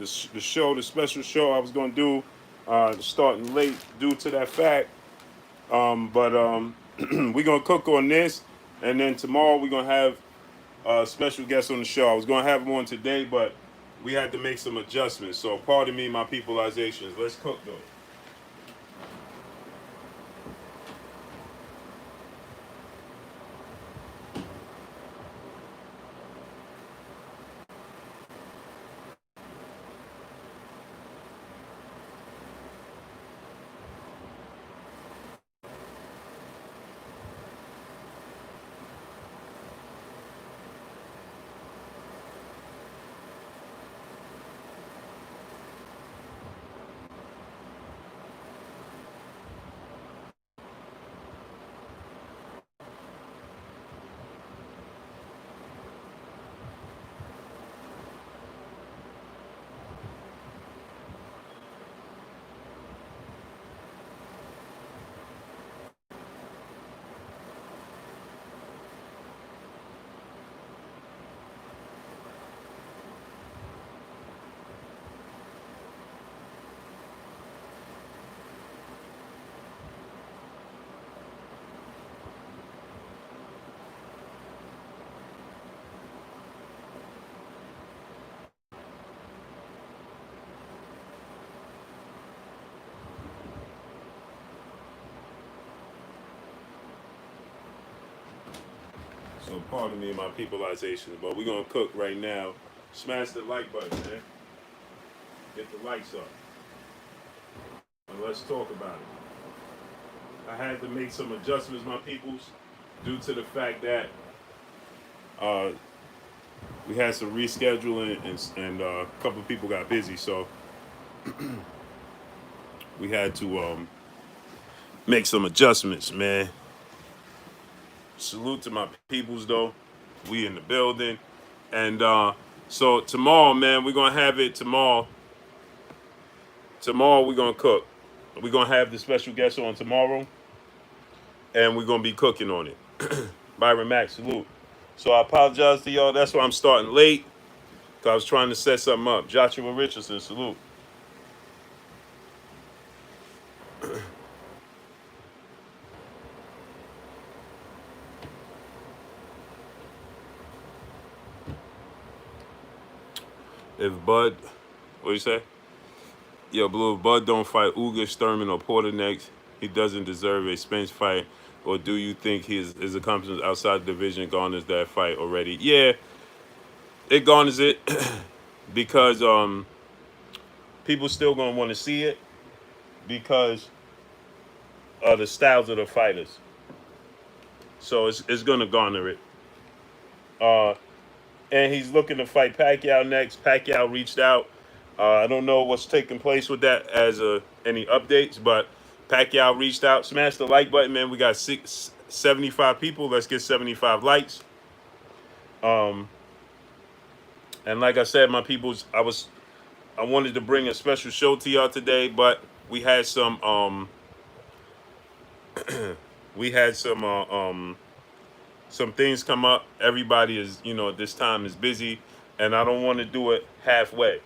the show, the special show I was gonna do, starting late due to that fact. But we're gonna cook on this, and then tomorrow we're gonna have a special guest on the show. I was gonna have him on today, but we had to make some adjustments. So pardon me, my peopleizations. Let's cook though. So pardon me, my peopleizations, but we're gonna cook right now. Smash the like button, man. Get the lights up, and let's talk about it. I had to make some adjustments, my peoples, due to the fact that uh, we had some rescheduling and a couple of people got busy, so we had to make some adjustments, man. Salute to my peoples, though. We in the building, and so tomorrow, man, we're gonna have it tomorrow. Tomorrow we're gonna cook. We're gonna have the special guest on tomorrow, and we're gonna be cooking on it. Byron Max, salute. So I apologize to y'all. That's why I'm starting late, because I was trying to set something up. Joshua Richardson, salute. If Bud, what do you say? Yo, Blue, if Bud don't fight Uga, Sturman, or Porter next, he doesn't deserve a Spence fight. Or do you think his accomplishments outside the division garners that fight already? Yeah, it garners it because people still gonna want to see it because of the styles of the fighters. So it's gonna garner it. Uh, and he's looking to fight Pacquiao next. Pacquiao reached out. I don't know what's taking place with that as any updates, but Pacquiao reached out. Smash the like button, man. We got 75 people. Let's get 75 likes. Um, and like I said, my peoples, I wanted to bring a special show to y'all today, but we had we had some things come up. Everybody is, at this time is busy, and I don't want to do it halfway.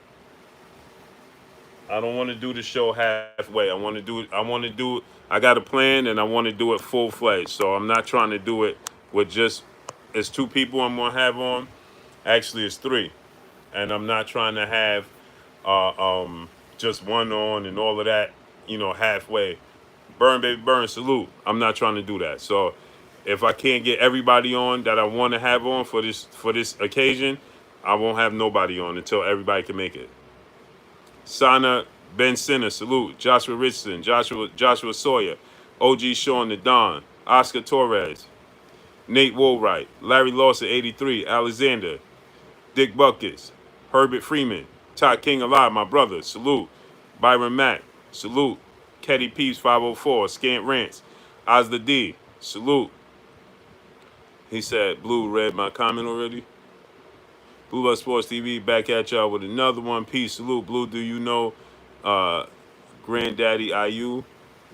I don't want to do the show halfway. I want to do it. I want to do it. I got a plan, and I want to do it full fledged. So I'm not trying to do it with just. It's two people I'm gonna have on. Actually, it's three, and I'm not trying to have just one on and all of that. Halfway. Burn, baby, burn. Salute. I'm not trying to do that. So if I can't get everybody on that I want to have on for this occasion, I won't have nobody on until everybody can make it. Sana Ben Sinner, salute. Joshua Richardson, Joshua Sawyer, OG Sean the Don, Oscar Torres, Nate Woolwright, Larry Lawson 83, Alexander, Dick Buckets, Herbert Freeman, Todd King Alive, my brother, salute. Byron Mack, salute. Ketty Peeps 504, Scant Rants, Osla D, salute. He said, Blue read my comment already. Blue Love Sports TV back at y'all with another one. Peace, salute. Blue, do you know Granddaddy IU?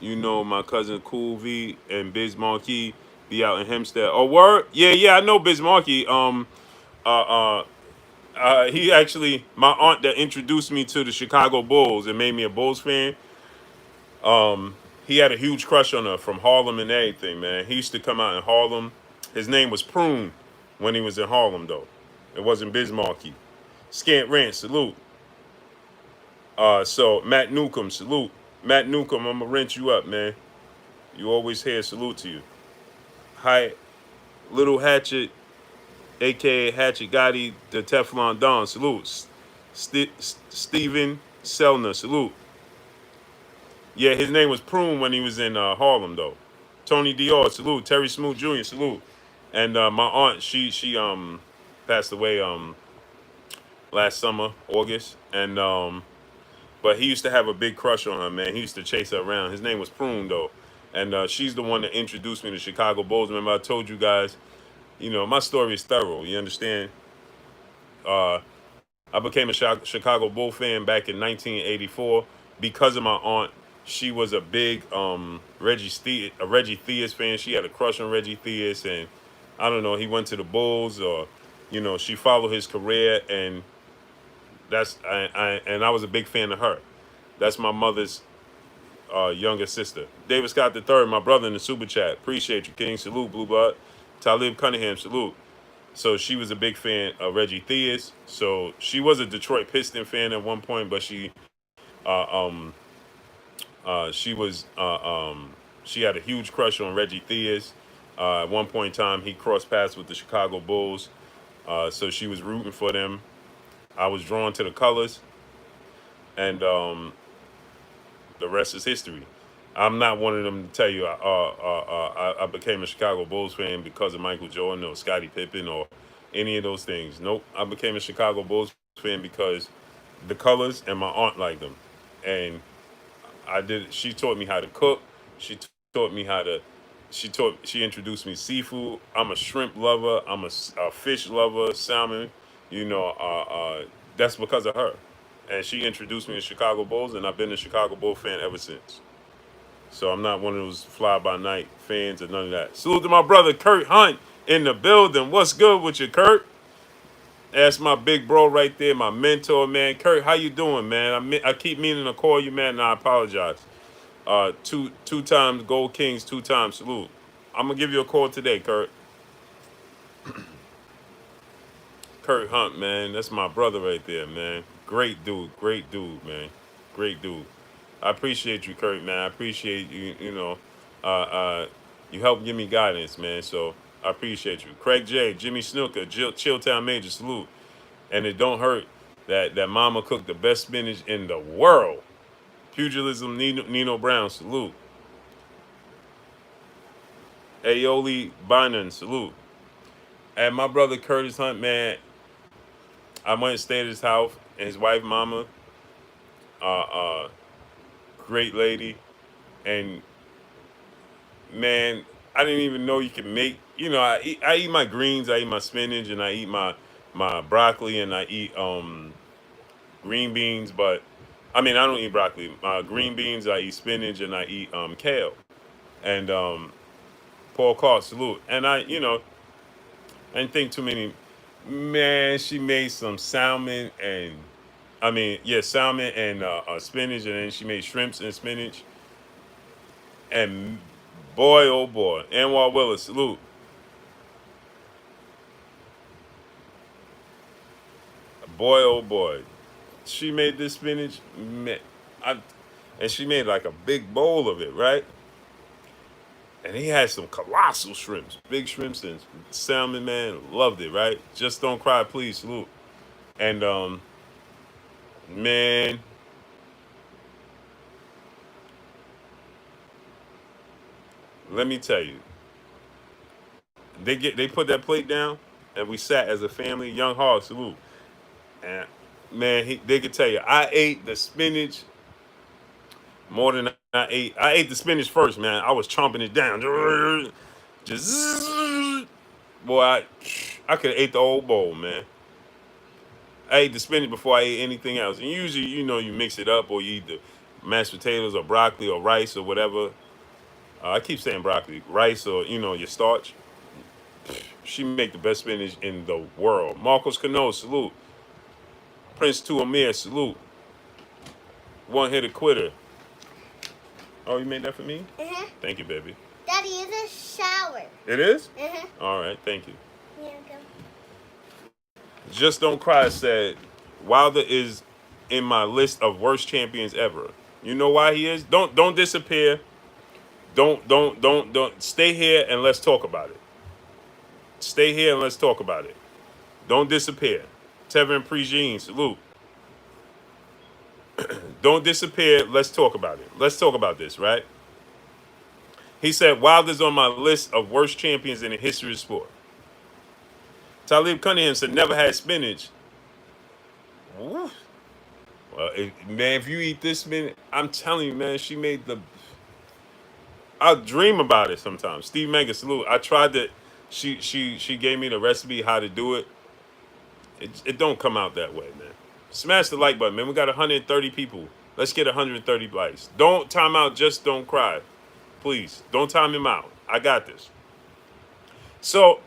You know my cousin Cool V and Biz Marquee be out in Hempstead. Oh, word? Yeah, I know Biz Marquee. Uh, He actually, my aunt that introduced me to the Chicago Bulls and made me a Bulls fan. He had a huge crush on her from Harlem and everything, man. He used to come out in Harlem. His name was Proo when he was in Harlem, though. It wasn't Bismarcky. Scant Rant, salute. So Matt Newcomb, salute. Matt Newcomb, I'm gonna rent you up, man. You always here, salute to you. Hi, Little Hatchet, aka Hatchet Gotti, the Teflon Don, salute. Steven Selner, salute. Yeah, his name was Prune when he was in Harlem, though. Tony Dior, salute. Terry Smoot Jr., salute. And my aunt, she passed away last summer, August, and but he used to have a big crush on her, man. He used to chase her around. His name was Prune, though, and she's the one that introduced me to Chicago Bulls. Remember, I told you guys, my story is thorough. You understand? Uh, I became a Chicago Bull fan back in 1984 because of my aunt. She was a big Reggie Theus fan. She had a crush on Reggie Theus, and I don't know. He went to the Bulls, or she followed his career, and I was a big fan of her. That's my mother's younger sister. David Scott III, my brother in the super chat. Appreciate you, King. Salute, Blue Blood. Talib Cunningham, salute. So she was a big fan of Reggie Theus. So she was a Detroit Piston fan at one point, but uh, um, she was she had a huge crush on Reggie Theus. At one point in time, he crossed paths with the Chicago Bulls. So she was rooting for them. I was drawn to the colors, and the rest is history. I'm not one of them to tell you I became a Chicago Bulls fan because of Michael Jordan or Scottie Pippen or any of those things. Nope. I became a Chicago Bulls fan because the colors and my aunt liked them. And she taught me how to cook. She taught me how to, she introduced me seafood. I'm a shrimp lover. I'm a fish lover, salmon. You know, that's because of her. And she introduced me to Chicago Bulls, and I've been a Chicago Bull fan ever since. So I'm not one of those fly-by-night fans or none of that. Salute to my brother Kurt Hunt in the building. What's good with you, Kurt? That's my big bro right there, my mentor, man. Kurt, how you doing, man? I keep meaning to call you, man, and I apologize. Two times Gold Kings, 2 times salute. I'm gonna give you a call today, Kurt. Kurt Hunt, man. That's my brother right there, man. Great dude, man. Great dude. I appreciate you, Kurt, man. I appreciate you. You help give me guidance, man. So I appreciate you. Craig J, Jimmy Snooker, Chilltown Major, salute. And it don't hurt that Mama cooked the best spinach in the world. Pugilism, Nino Brown, salute. Aioli Bynon, salute. And my brother Curtis Hunt, man. I went and stayed at his house, and his wife, Mama, uh, great lady, and man, I didn't even know you could make. I eat my greens, I eat my spinach, and I eat my broccoli, and I eat green beans. But I mean, I don't eat broccoli. Green beans, I eat spinach, and I eat kale. And Paul Carr, salute. And I didn't think too many. Man, she made some salmon and salmon and spinach, and then she made shrimps and spinach. And boy, oh boy, Anwar Willis, salute. Boy, oh boy, she made this spinach, man, and she made like a big bowl of it, right? And he had some colossal shrimps, big shrimps and salmon, man. Loved it, right? Just don't cry, please, salute. And man, let me tell you, they put that plate down, and we sat as a family. Young Hog, salute. And man, they could tell you, I ate the spinach more than I ate. I ate the spinach first, man. I was chomping it down, just boy. I could have ate the whole bowl, man. I ate the spinach before I ate anything else. And usually, you mix it up, or you eat the mashed potatoes or broccoli or rice or whatever. I keep saying broccoli, rice, or your starch. She make the best spinach in the world. Marcos Cano, salute. Prince to Amir, salute. One hitter quitter. Oh, you made that for me? Uh-huh. Thank you, baby. Daddy, it's a shower. It is? Uh-huh. All right, thank you. Yeah, go. Just Don't Cry said Wilder is in my list of worst champions ever. You know why he is? Don't disappear. Don't stay here and let's talk about it. Stay here and let's talk about it. Don't disappear. Tevin Prejean, salute. Don't disappear. Let's talk about it. Let's talk about this, right? He said Wilder's on my list of worst champions in the history of sport. Talib Cunningham said never had spinach. Woo. Well, man, if you eat this spinach, I'm telling you, man, she made the. I dream about it sometimes. Steve Mega, salute. I tried to. She gave me the recipe how to do it. It don't come out that way, man. Smash the like button, man. We got 130 people. Let's get 130 likes. Don't time out. Just don't cry, please. Don't time him out. I got this. So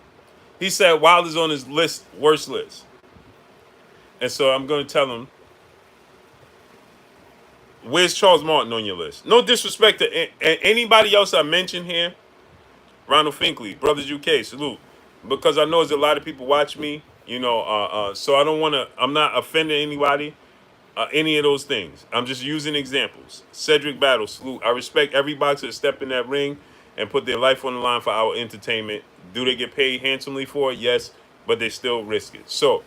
he said Wilder's on his list, worst list, and so I'm going to tell him. Where's Charles Martin on your list? No disrespect to anybody else I mentioned here. Ronald Finkley, Brothers UK, salute. Because I know there's a lot of people watch me, so I don't want to, I'm not offending anybody, any of those things. I'm just using examples. Cedric Battle, salute. I respect every boxer that step in that ring and put their life on the line for our entertainment. Do they get paid handsomely for it? Yes, but they still risk it. So,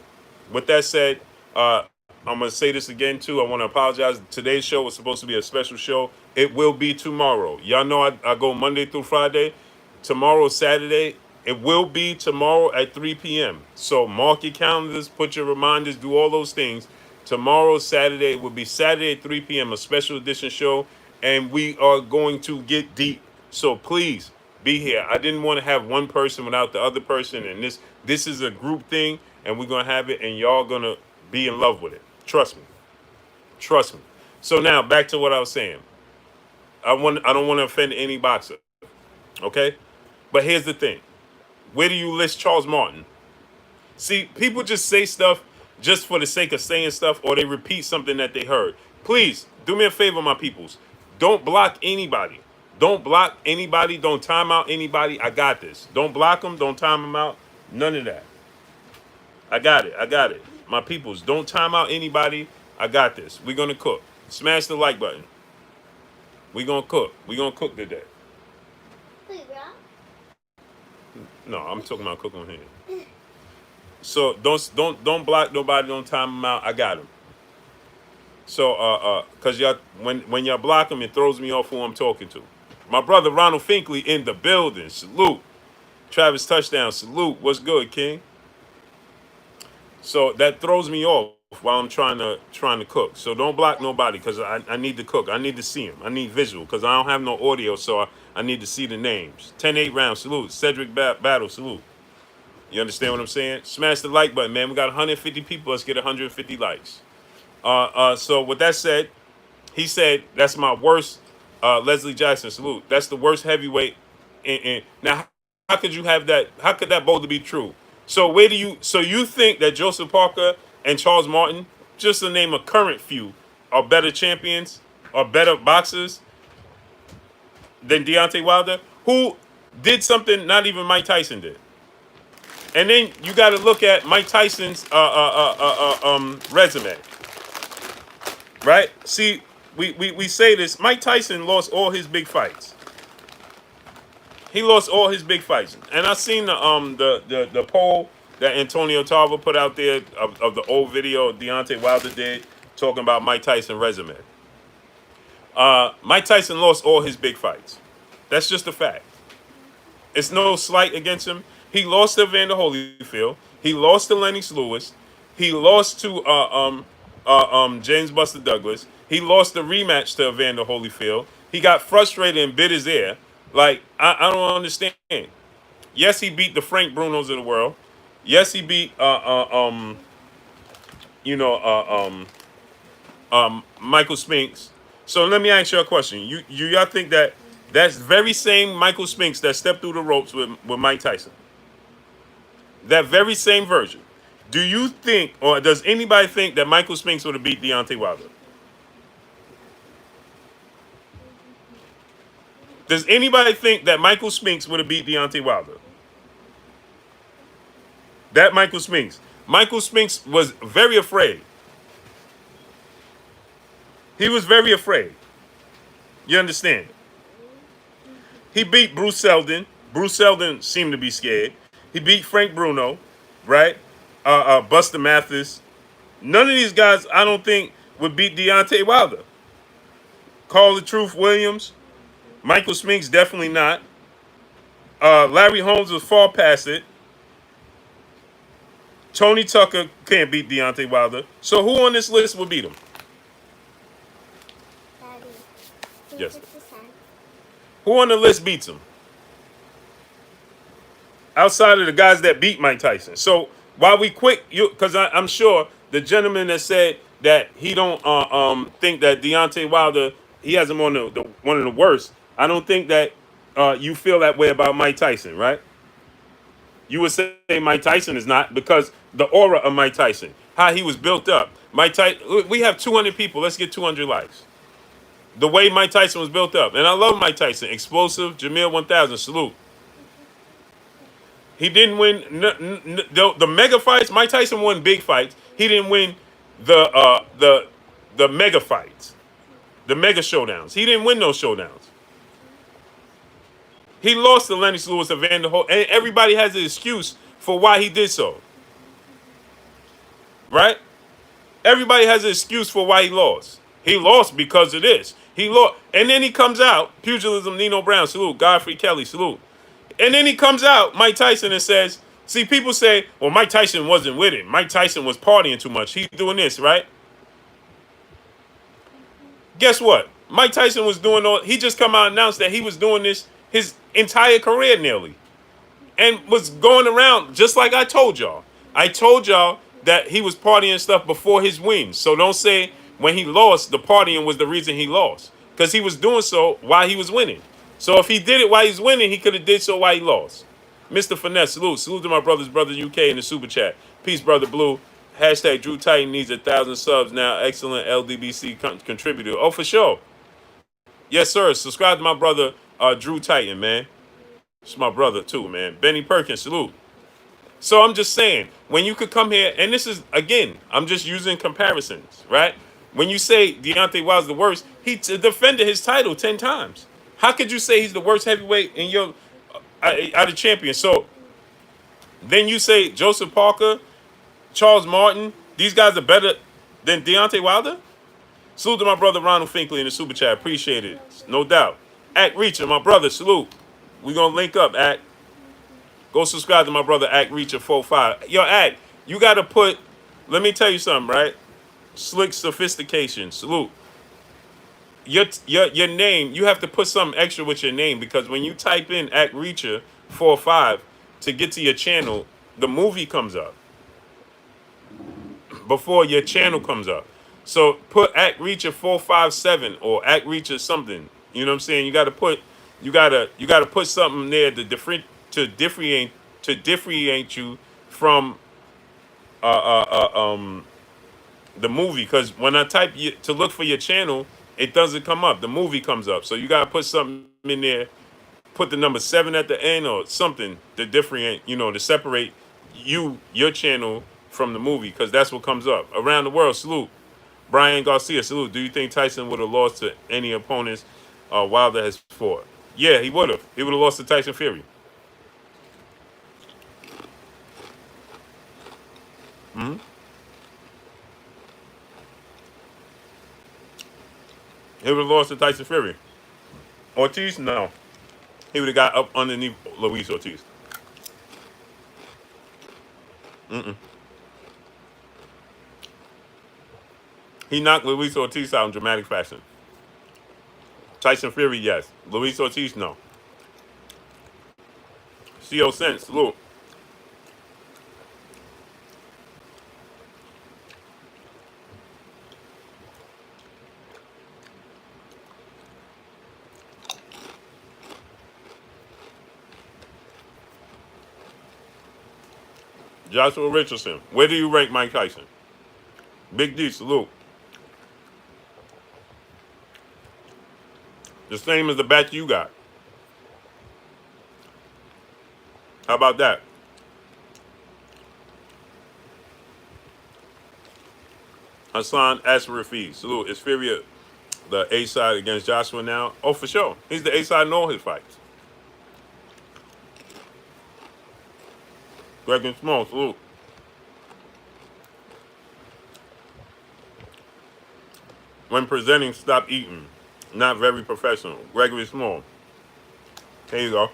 with that said, I'm going to say this again, too. I want to apologize. Today's show was supposed to be a special show. It will be tomorrow. Y'all know I go Monday through Friday. Tomorrow, Saturday. It will be tomorrow at 3 p.m. So mark your calendars, put your reminders, do all those things. Tomorrow, Saturday, will be Saturday at 3 p.m., a special edition show. And we are going to get deep. So please be here. I didn't want to have one person without the other person. And this is a group thing. And we're going to have it. And y'all going to be in love with it. Trust me. Trust me. So now back to what I was saying. I don't want to offend any boxer. Okay? But here's the thing. Where do you list Charles Martin? See, people just say stuff just for the sake of saying stuff, or they repeat something that they heard. Please, do me a favor, my peoples. Don't block anybody. Don't block anybody. Don't time out anybody. I got this. Don't block them. Don't time them out. None of that. I got it. I got it. My peoples, don't time out anybody. I got this. We're going to cook. Smash the like button. We're going to cook. We're going to cook today. Wait, Rob? No, I'm talking about cooking on here. So don't block nobody. Don't time them out. I got them. So cause y'all when y'all block them, it throws me off who I'm talking to. My brother Ronald Finkley in the building. Salute. Travis Touchdown. Salute. What's good, King? So that throws me off while I'm trying to cook. So don't block nobody because I need to cook. I need to see them. I need visual because I don't have no audio. So I need to see the names. 10-8 round. Salute. Cedric Battle. Salute. You understand what I'm saying? Smash the like button, man. We got 150 people. Let's get 150 likes. So with that said, he said that's my worst. Leslie Jackson. Salute. That's the worst heavyweight. Now, how could you have that? How could that both be true? So you think that Joseph Parker and Charles Martin, just to name a current few, are better champions, are better boxers than Deontay Wilder, who did something not even Mike Tyson did? And then you got to look at Mike Tyson's resume, right? See, we say this. Mike Tyson lost all his big fights. He lost all his big fights, and I seen the poll that Antonio Tarver put out there of the old video Deontay Wilder did talking about Mike Tyson's resume. Mike Tyson lost all his big fights. That's just a fact. It's no slight against him. He lost to Evander Holyfield. He lost to Lennox Lewis. He lost to James Buster Douglas. He lost the rematch to Evander Holyfield. He got frustrated and bit his ear. Like, I don't understand. Yes, he beat the Frank Brunos of the world. Yes, he beat Michael Spinks. So let me ask you a question. Y'all think that that's very same Michael Spinks that stepped through the ropes with Mike Tyson? That very same version. Do you think, or does anybody think that Michael Spinks would have beat Deontay Wilder? Does anybody think that Michael Spinks would have beat Deontay Wilder? That Michael Spinks. Michael Spinks was very afraid. He was very afraid. You understand? He beat Bruce Seldon. Bruce Seldon seemed to be scared. He beat Frank Bruno, right? Buster Mathis. None of these guys, I don't think, would beat Deontay Wilder. Call the Truth Williams. Michael Spinks, definitely not. Larry Holmes was far past it. Tony Tucker can't beat Deontay Wilder. So who on this list would beat him? Daddy. Yes. Who on the list beats him? Outside of the guys that beat Mike Tyson. So while we quick, because I'm sure the gentleman that said that he don't think that Deontay Wilder, he has him on the one of the worst. I don't think that you feel that way about Mike Tyson, right? You would say Mike Tyson is not, because the aura of Mike Tyson, how he was built up. Mike Tyson, we have 200 people. Let's get 200 likes. The way Mike Tyson was built up, and I love Mike Tyson. Explosive, Jamil 1000, salute. He didn't win the mega fights. Mike Tyson won big fights. He didn't win the mega fights, the mega showdowns. He didn't win those showdowns. He lost to Lennox Lewis, Evander Holyfield, and everybody has an excuse for why he did so. Right? Everybody has an excuse for why he lost. He lost because of this. He lost, and then he comes out. Pugilism, Nino Brown, salute. Godfrey Kelly, salute. And then he comes out, Mike Tyson, and says, see, people say, well, Mike Tyson wasn't with it. Mike Tyson was partying too much. He's doing this, right? Guess what? Mike Tyson was doing all, he just come out and announced that he was doing this his entire career nearly. And was going around just like I told y'all. I told y'all that he was partying stuff before his wins. So don't say when he lost, the partying was the reason he lost. Because he was doing so while he was winning. So if he did it while he's winning, he could have did so while he lost. Mr. Finesse, salute. Salute to my brother UK in the super chat. Peace, brother Blue. Hashtag Drew Titan needs 1,000 subs now. Excellent LDBC contributor. Oh, for sure. Yes, sir. Subscribe to my brother Drew Titan, man. It's my brother too, man. Benny Perkins, salute. So I'm just saying, when you could come here, and this is, again, I'm just using comparisons, right? When you say Deontay Wilder's the worst, he defended his title 10 times. How could you say he's the worst heavyweight in your out of champions? So then you say Joseph Parker, Charles Martin, these guys are better than Deontay Wilder? Salute to my brother Ronald Finkley in the super chat. Appreciate it. No doubt. Act Reacher, my brother, salute. We gonna link up, Act. Go subscribe to my brother Act Reacher 45. Yo, Act, you gotta put, let me tell you something, right? Slick sophistication, salute. Your name, you have to put something extra with your name, because when you type in Act Reacher 45 to get to your channel, the movie comes up before your channel comes up. So put Act Reacher 457 or Act Reacher something. You know what I'm saying? You gotta put something there to differentiate you from the movie, because when I type to look for your channel, it doesn't come up. The movie comes up. So you gotta put something in there, put the number 7 at the end or something to differentiate, to separate your channel from the movie, because that's what comes up. Around the world, salute. Brian Garcia, salute. Do you think Tyson would have lost to any opponents Wilder has fought? Yeah, he would have. He would have lost to Tyson Fury. Hmm. He would have lost to Tyson Fury. Ortiz, no. He would have got up underneath Luis Ortiz. He knocked Luis Ortiz out in dramatic fashion. Tyson Fury, yes. Luis Ortiz, no. CO Sense, look. Joshua Richardson. Where do you rank Mike Tyson? Big D, salute. The same as the batch you got. How about that? Hassan Asrafi, salute. Is Fury the A side against Joshua now? Oh, for sure. He's the A side in all his fights. Greg and Small, salute. When presenting, stop eating. Not very professional. Gregory Small. Here you go.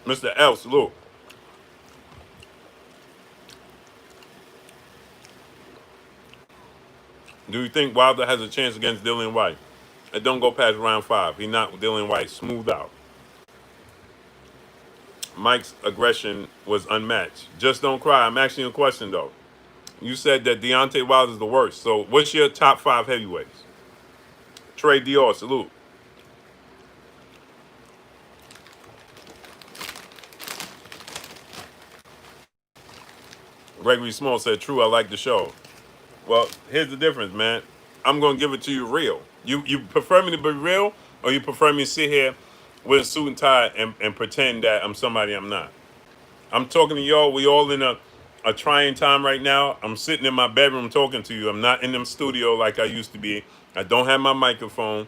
Mr. L, salute. Do you think Wilder has a chance against Dillian White? It don't go past round 5. He knocked Dillian White smooth out. Mike's aggression was unmatched. Just don't cry. I'm asking you a question though. You said that Deontay Wilder is the worst. So what's your top 5 heavyweights? Trey Dior, salute. Gregory Small said, "True, I like the show." Well, here's the difference, man. I'm gonna give it to you real. You prefer me to be real, or you prefer me to sit here with a suit and tie and pretend that I'm somebody I'm not? I'm talking to y'all. We all in a trying time right now. I'm sitting in my bedroom talking to you. I'm not in the studio like I used to be. I don't have my microphone.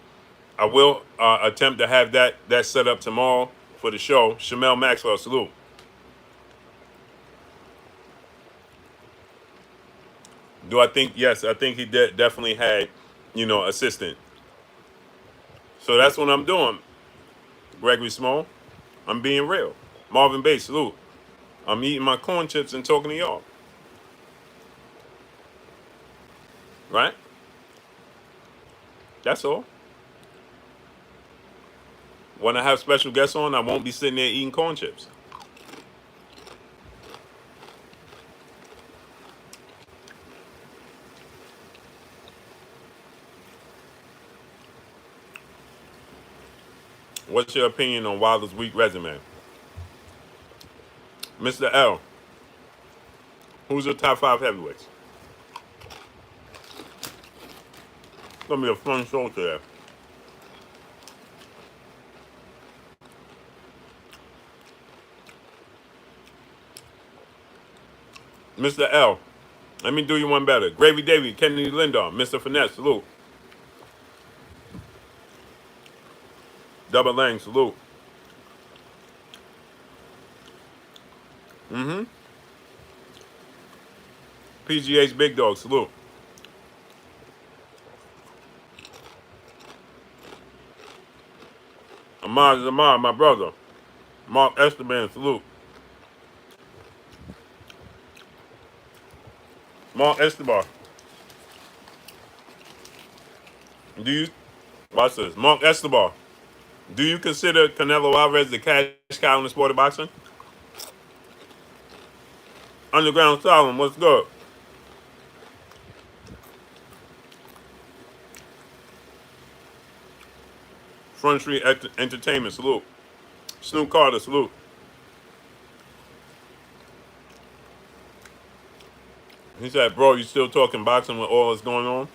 I will attempt to have that set up tomorrow for the show. Shamel Maxwell, salute. Do I think? Yes, I think he definitely had, assistant. So that's what I'm doing. Gregory Small, I'm being real. Marvin Bates, salute. I'm eating my corn chips and talking to y'all. Right? That's all. When I have special guests on, I won't be sitting there eating corn chips. What's your opinion on Wilder's weak resume? Mr. L, who's your top 5 heavyweights? It's going to be a fun show today. Mr. L, let me do you one better. Gravy Davy, Kennedy Lindor, Mr. Finesse, salute. Double Lang, salute. Mm-hmm. PGA's Big Dog, salute. Amar Zamar, my brother. Mark Esteban, salute. Mark Esteban, do you, watch this, Mark Esteban, do you consider Canelo Alvarez the cash cow in the sport of boxing? Underground Solomon, what's good? Front Street Entertainment, salute. Snoop Carter, salute. He said, bro, you still talking boxing with all that's going on?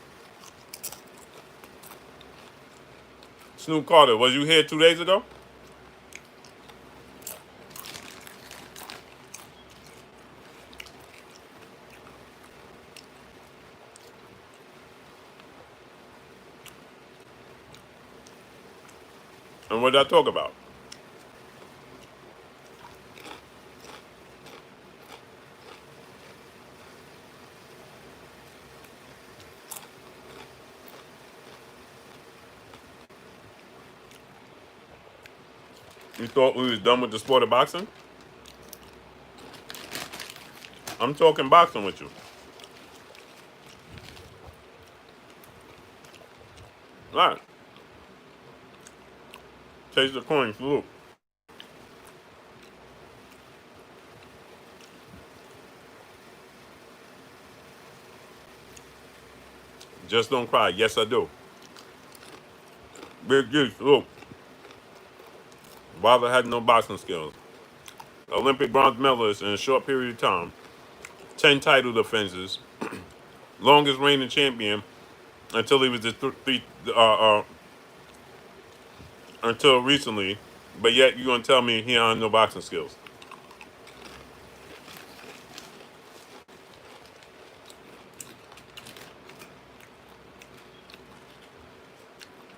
Snoop Carter, was you here 2 days ago? And what did I talk about? You thought we was done with the sport of boxing? I'm talking boxing with you. All right. Taste the coin, salute. Just don't cry. Yes, I do. Big G, look. Wilder had no boxing skills. Olympic bronze medalist in a short period of time. 10 title defenses. Longest reigning champion until he was until recently. But yet you're gonna tell me he had no boxing skills.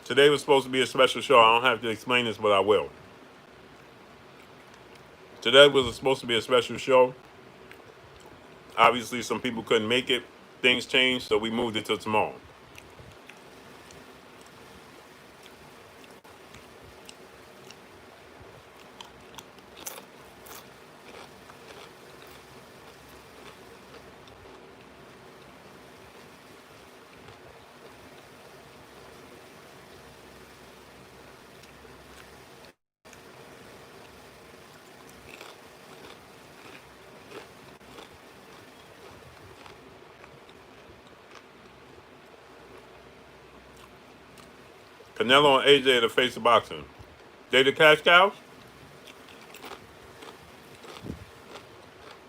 Today was supposed to be a special show. I don't have to explain this, but I will. Today was supposed to be a special show. Obviously, some people couldn't make it. Things changed, so we moved it to tomorrow. Canelo and AJ are the face of boxing. They the cash cows?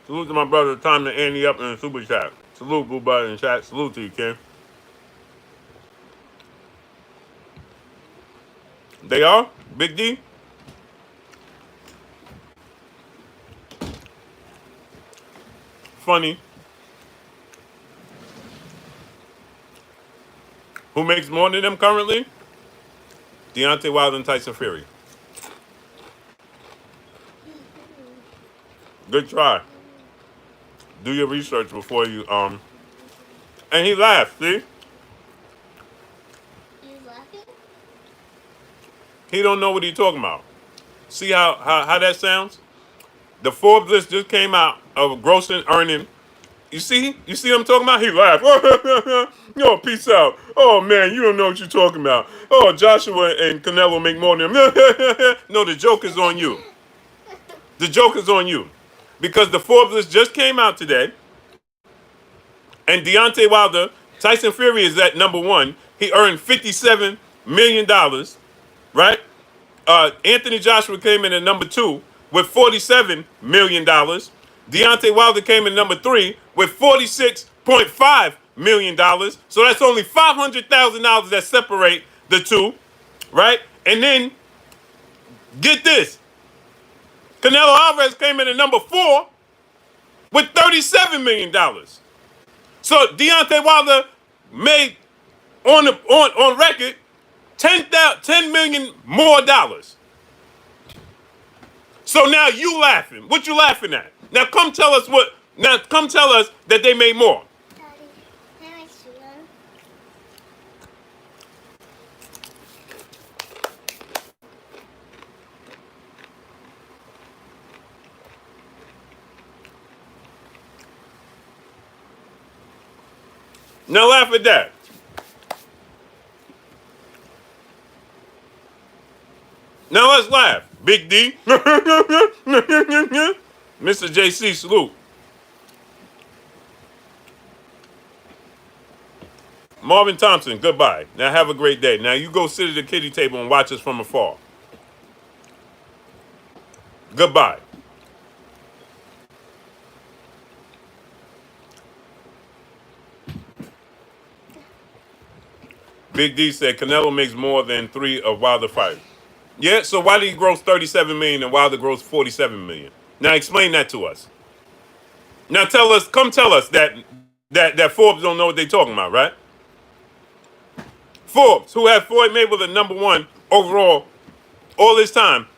Salute to my brother. Time to Andy up in the super chat. Salute, Boo Buddy in chat. Salute to you, Ken. They are? Big D? Funny. Who makes more than them currently? Deontay Wilder and Tyson Fury. Good try. Do your research before you and he laughed, see? You laughing? He don't know what he's talking about. See how that sounds? The Forbes list just came out of grossing earning. You see what I'm talking about? He laughed. Yo, peace out. Oh man, you don't know what you're talking about. Oh, Joshua and Canelo make more than him. No, the joke is on you. The joke is on you. Because the Forbes list just came out today. And Deontay Wilder, Tyson Fury is at number one. He earned $57 million, right? Anthony Joshua came in at number two with $47 million. Deontay Wilder came in number three with $46.5 million. So that's only $500,000 that separate the two, right? And then, get this. Canelo Alvarez came in at number four with $37 million. So Deontay Wilder made on record $10 million more dollars. So now you laughing. What you laughing at? Now come tell us that they made more. Daddy, can I see them? Now laugh at that. Now let's laugh. Big D. Mr. JC, salute. Marvin Thompson, goodbye. Now have a great day. Now you go sit at the kiddie table and watch us from afar. Goodbye. Big D said Canelo makes more than 3 of Wilder fights. Yeah, so why did he gross 37 million and Wilder gross 47 million? Now explain that to us. Now tell us that Forbes don't know what they're talking about, right? Forbes, who had Floyd Mayweather number one overall all this time,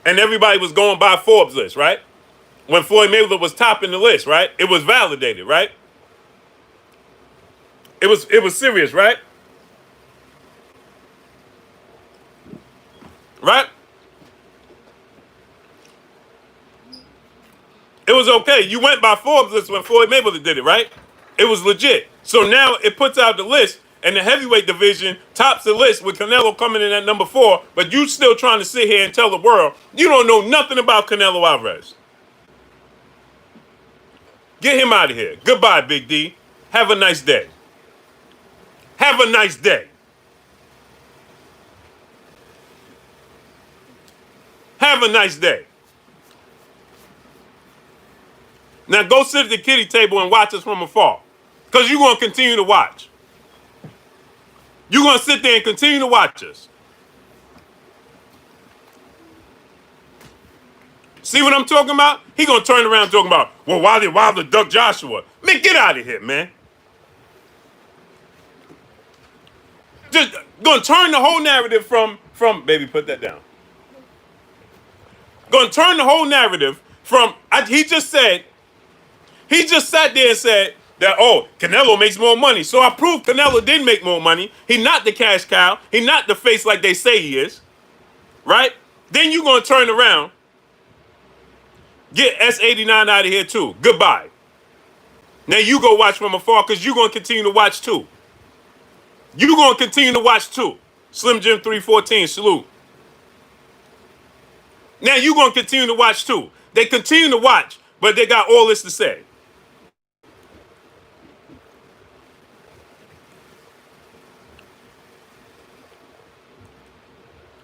and everybody was going by Forbes list, right? When Floyd Mayweather was topping the list, right? It was validated, right? It was serious, right? Right? It was okay. You went by Forbes list when Floyd Mayweather did it, right? It was legit. So now it puts out the list, and the heavyweight division tops the list with Canelo coming in at number 4, but you still trying to sit here and tell the world you don't know nothing about Canelo Alvarez. Get him out of here. Goodbye, Big D. Have a nice day. Have a nice day. Have a nice day. Now go sit at the kiddie table and watch us from afar. Because you're going to continue to watch. You're going to sit there and continue to watch us. See what I'm talking about? He going to turn around talking about, well, why did Wilder duck Joshua? Man, get out of here, man. Just going to turn the whole narrative from, baby, put that down. Going to turn the whole narrative from, he just sat there and said that, oh, Canelo makes more money. So I proved Canelo did make more money. He not the cash cow. He not the face like they say he is. Right? Then you going to turn around, get S89 out of here too. Goodbye. Now you go watch from afar because you're going to continue to watch too. You're going to continue to watch too. Slim Jim 314, salute. Now you're going to continue to watch too. They continue to watch, but they got all this to say.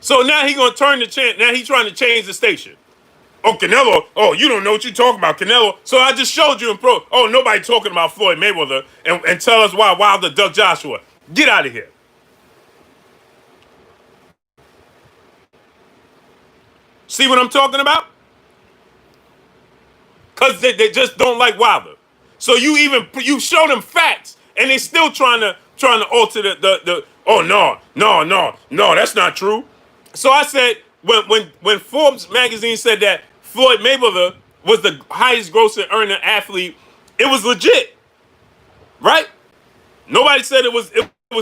So now he going to turn the chant. Now he's trying to change the station. Oh, Canelo. Oh, you don't know what you're talking about, Canelo. So I just showed you in Pro. Oh, nobody talking about Floyd Mayweather and tell us why Wilder ducked Joshua. Get out of here. See what I'm talking about? Because they just don't like Wilder. So you show them facts and they still trying to alter the oh no, that's not true. So I said when Forbes magazine said that Floyd Mayweather was the highest grossing earner athlete, it was legit. Right? Nobody said it was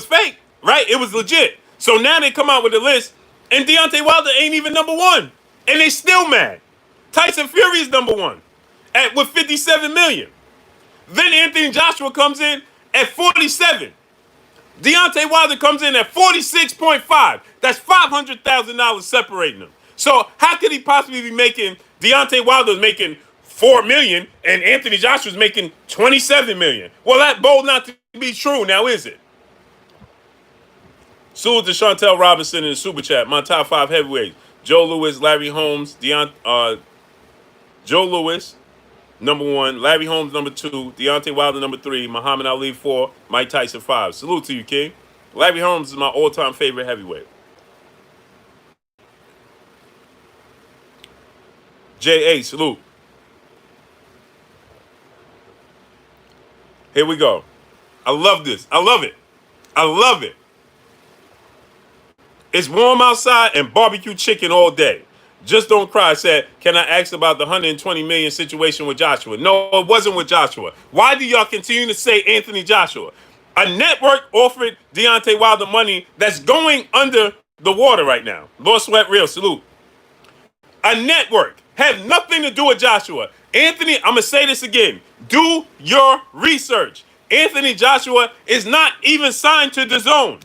fake, right? It was legit. So now they come out with a list and Deontay Wilder ain't even number one. And they still mad. Tyson Fury is number one with 57 million. Then Anthony Joshua comes in at 47. Deontay Wilder comes in at 46.5. That's $500,000 separating them. So how could he possibly be making, Deontay Wilder's making $4 million and Anthony Joshua's making $27 million? Well, that bold not to be true now, is it? Salute to Chantel Robinson in the Super Chat. My top 5 heavyweights. Joe Louis, Larry Holmes, Joe Louis, number 1. Larry Holmes, number 2. Deontay Wilder, number 3. Muhammad Ali, 4. Mike Tyson, 5. Salute to you, King. Larry Holmes is my all-time favorite heavyweight. J.A., salute. Here we go. I love this. I love it. I love it. It's warm outside and barbecue chicken all day. Just don't cry. Said, can I ask about the 120 million situation with Joshua? No, it wasn't with Joshua. Why do y'all continue to say Anthony Joshua? A network offered Deontay Wilder money that's going under the water right now. Lord Sweat Real, salute. A network have nothing to do with Joshua. Anthony, I'm going to say this again. Do your research. Anthony Joshua is not even signed to DAZN.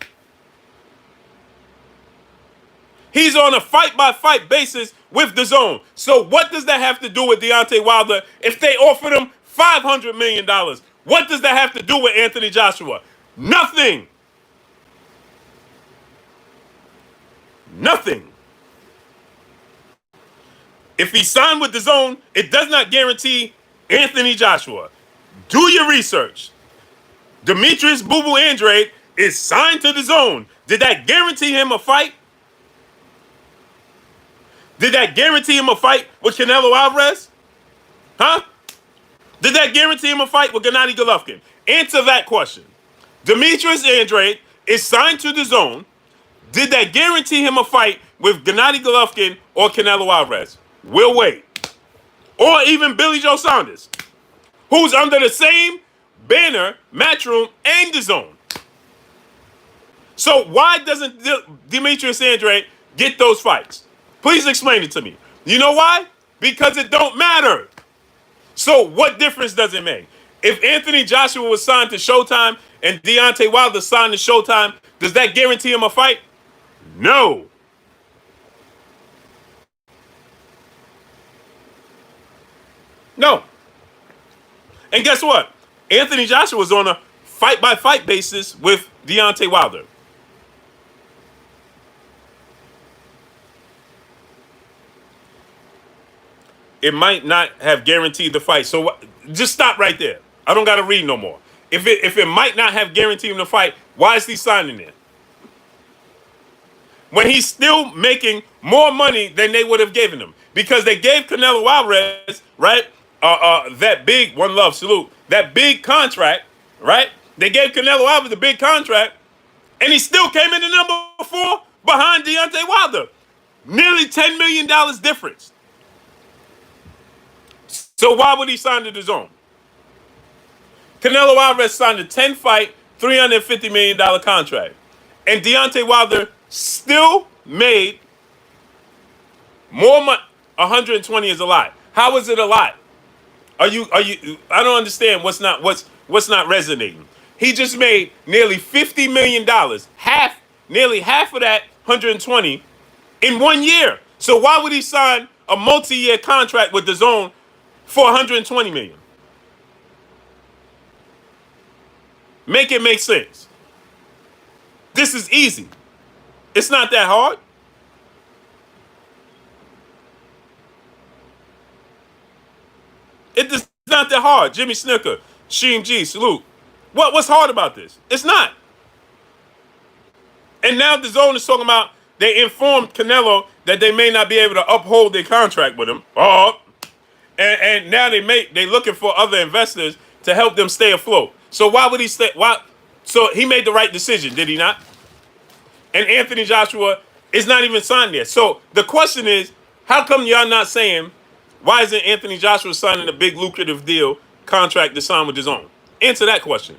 He's on a fight-by-fight basis with DAZN. So what does that have to do with Deontay Wilder if they offered him $500 million? What does that have to do with Anthony Joshua? Nothing. Nothing. If he signed with DAZN, it does not guarantee Anthony Joshua. Do your research. Demetrius Boo Boo Andrade is signed to DAZN. Did that guarantee him a fight? Did that guarantee him a fight with Canelo Alvarez? Huh? Did that guarantee him a fight with Gennady Golovkin? Answer that question. Demetrius Andrade is signed to DAZN. Did that guarantee him a fight with Gennady Golovkin or Canelo Alvarez? We'll wait. Or even Billy Joe Saunders, who's under the same banner, Matchroom, and DAZN. So why doesn't Demetrius Andrade get those fights? Please explain it to me. You know why? Because it don't matter. So what difference does it make? If Anthony Joshua was signed to Showtime and Deontay Wilder signed to Showtime, does that guarantee him a fight? No. No. And guess what? Anthony Joshua was on a fight-by-fight basis with Deontay Wilder. it might not have guaranteed the fight. So just stop right there. I don't got to read no more. If it might not have guaranteed him the fight, why is he signing it? When he's still making more money than they would have given him. Because they gave Canelo Alvarez, right? That big, one love, salute, that big contract, right? They gave Canelo Alvarez a big contract, and he still came in at number 4 behind Deontay Wilder. Nearly $10 million difference. So why would he sign to the zone? Canelo Alvarez signed a 10-fight, $350 million contract. And Deontay Wilder still made more money. 120 is a lot. How is it a lot? Are you I don't understand what's not resonating. He just made nearly $50 million, nearly half of that 120 in 1 year. So why would he sign a multi-year contract with the zone for 120 million? Make it make sense. This is easy. It's not that hard. It's not that hard. Jimmy Snicker, Sheem G, salute. What's hard about this? It's not. And now the zone is talking about they informed Canelo that they may not be able to uphold their contract with him. And now they looking for other investors to help them stay afloat. So why would he stay? Why? So he made the right decision, did he not? And Anthony Joshua is not even signed there. So the question is, how come y'all not saying, why isn't Anthony Joshua signing a big lucrative deal contract to sign with his own? Answer that question.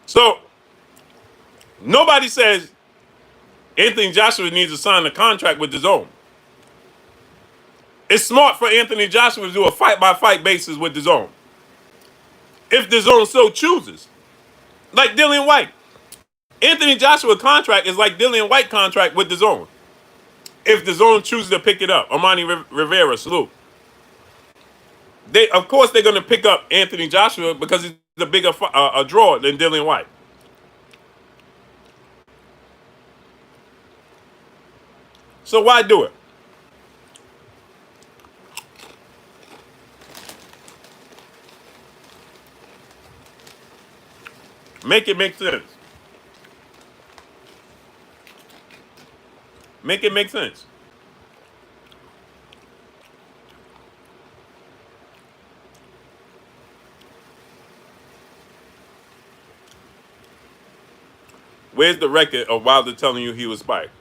So nobody says Anthony Joshua needs to sign a contract with the zone. It's smart for Anthony Joshua to do a fight-by-fight basis with the zone. If the zone so chooses. Like Dillian White. Anthony Joshua contract is like Dillian White contract with the zone. If the zone chooses to pick it up. Armani Rivera, salute. Of course they're going to pick up Anthony Joshua because he's a bigger a draw than Dillian White. So why do it? Make it make sense. Make it make sense. Where's the record of Wilder telling you he was spiked?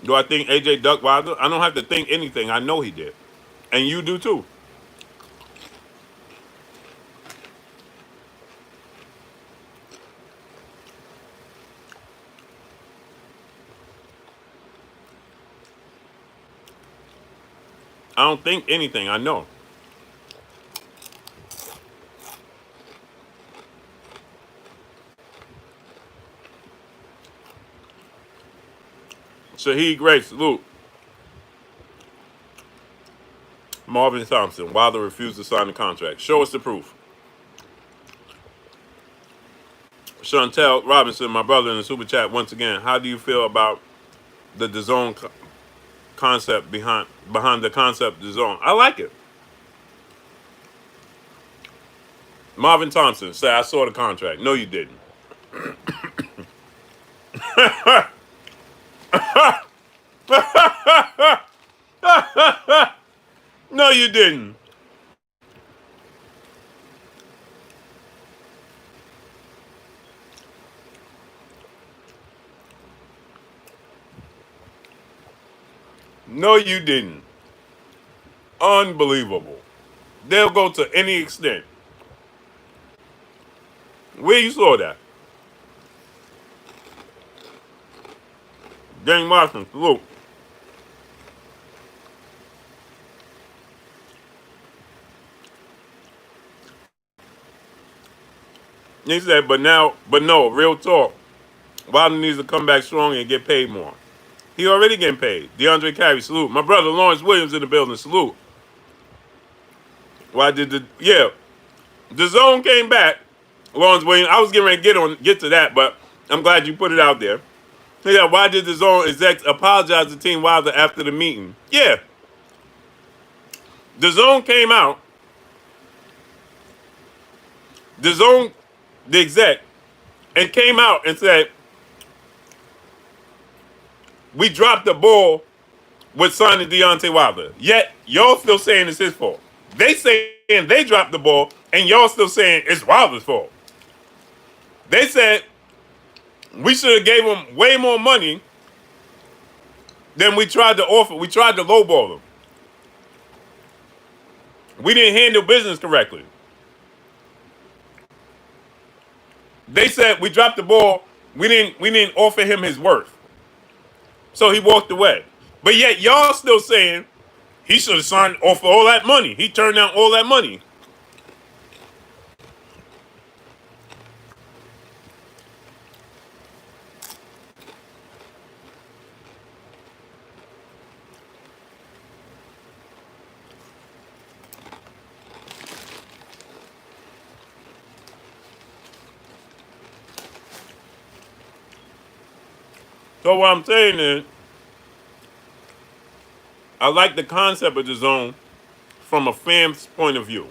Do I think AJ ducked Wilder? I don't have to think anything. I know he did. And you do too. I don't think anything. I know. Shaheed Grace, salute. Marvin Thompson, Wilder refused to sign the contract. Show us the proof. Chantel Robinson, my brother in the super chat, once again, how do you feel about the DAZN concept behind the concept DAZN? I like it. Marvin Thompson said, I saw the contract. No, you didn't. No, you didn't. No, you didn't. Unbelievable. They'll go to any extent. Where you saw that? Gang Martin, look. He said, but no, real talk. Wilder needs to come back strong and get paid more. He already getting paid. DeAndre Carey, salute. My brother Lawrence Williams in the building, salute. Why did the zone came back? Lawrence Williams, I was getting ready to get to that, but I'm glad you put it out there. Yeah, why did the zone execs apologize to Team Wilder after the meeting? Yeah, the zone came out. The zone, the exec, and came out and said, we dropped the ball with signing Deontay Wilder. Yet, y'all still saying it's his fault. They saying they dropped the ball, and y'all still saying it's Wilder's fault. They said we should have gave him way more money than we tried to offer. We tried to lowball him. We didn't handle business correctly. They said we dropped the ball. We didn't offer him his worth. So he walked away. But yet y'all still saying he should have signed off for all that money. He turned down all that money. So what I'm saying is, I like the concept of the zone from a fan's point of view.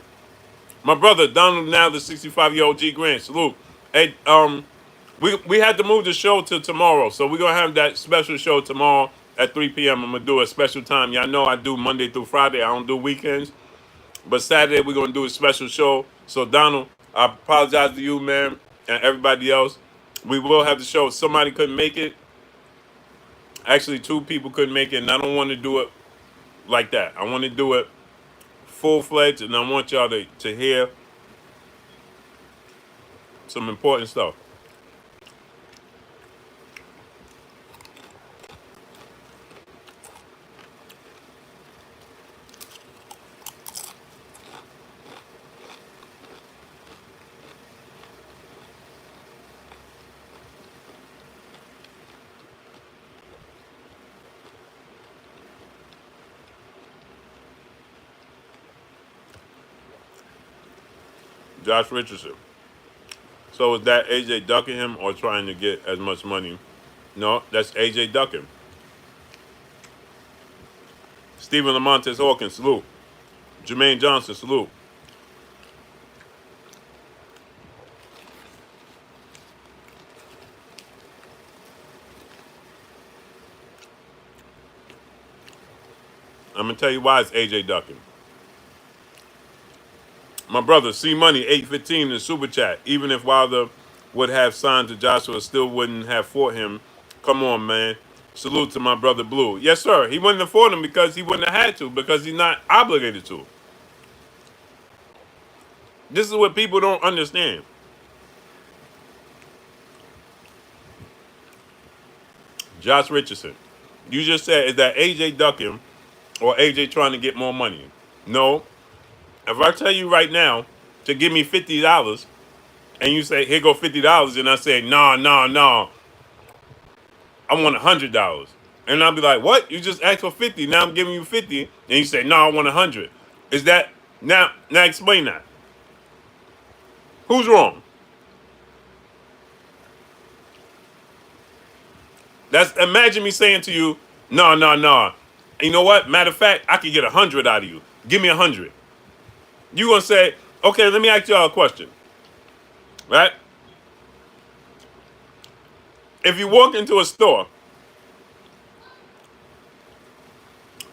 My brother Donald, now the 65-year-old G Grant, salute. Hey, we had to move the show to tomorrow, so we're gonna have that special show tomorrow at 3 p.m. I'm gonna do a special time. Y'all know I do Monday through Friday. I don't do weekends, but Saturday we're gonna do a special show. So Donald, I apologize to you, man, and everybody else. We will have the show. Somebody couldn't make it. Actually, two people couldn't make it, and I don't want to do it like that. I want to do it full-fledged, and I want y'all to hear some important stuff. Josh Richardson. So is that AJ ducking him or trying to get as much money? No, that's AJ ducking. Stephen Lamontes Hawkins, salute. Jermaine Johnson, salute. I'm gonna tell you why it's AJ ducking. My brother, C Money 815 in super chat. Even if Wilder would have signed to Joshua, still wouldn't have fought him. Come on, man. Salute to my brother Blue. Yes, sir. He wouldn't have fought him because he wouldn't have had to, because he's not obligated to. This is what people don't understand. Josh Richardson. You just said, is that AJ ducking or AJ trying to get more money? No. If I tell you right now to give me $50 and you say, here go $50, and I say, nah, I want $100. And I'll be like, what? You just asked for 50. Now I'm giving you 50. And you say, no, I want 100. Is that now explain that. Who's wrong? That's imagine me saying to you, no. You know what? Matter of fact, I could get 100 out of you. Give me 100. You gonna say, okay, let me ask y'all a question. Right? If you walk into a store,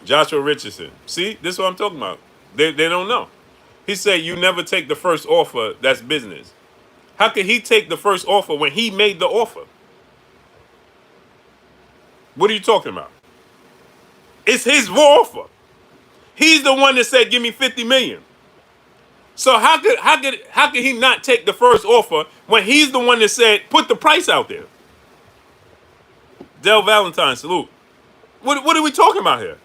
Joshua Richardson, see, this is what I'm talking about. They don't know. He said you never take the first offer, that's business. How could he take the first offer when he made the offer? What are you talking about? It's his offer. He's the one that said, give me 50 million. So how could he not take the first offer when he's the one that said, put the price out there? Del Valentine, salute. What are we talking about here?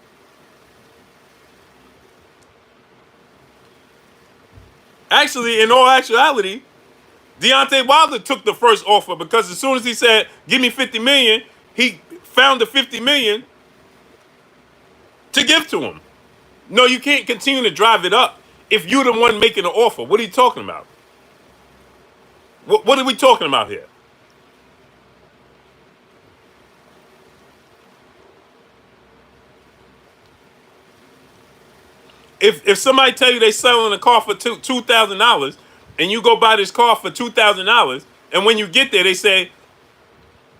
Actually, in all actuality, Deontay Wilder took the first offer because as soon as he said, "Give me 50 million," he found the 50 million to give to him. No, you can't continue to drive it up if you're the one making the offer. What are you talking about? What are we talking about here? If somebody tell you they selling a car for $2,000 and you go buy this car for $2,000 and when you get there they say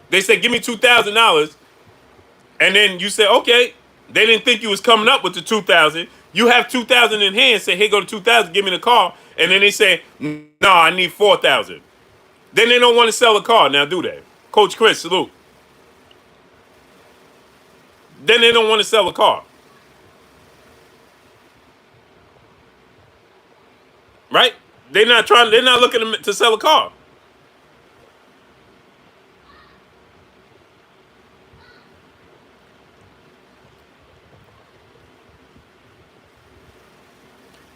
give me $2,000 and then you say okay, they didn't think you was coming up with the 2,000. You have 2,000 in hand. Say, "Here go the 2,000. Give me the car." And then they say, "No, I need 4,000." Then they don't want to sell a car. Now, do they? Coach Chris, salute. Then they don't want to sell a car, right? They're not trying. They're not looking to sell a car.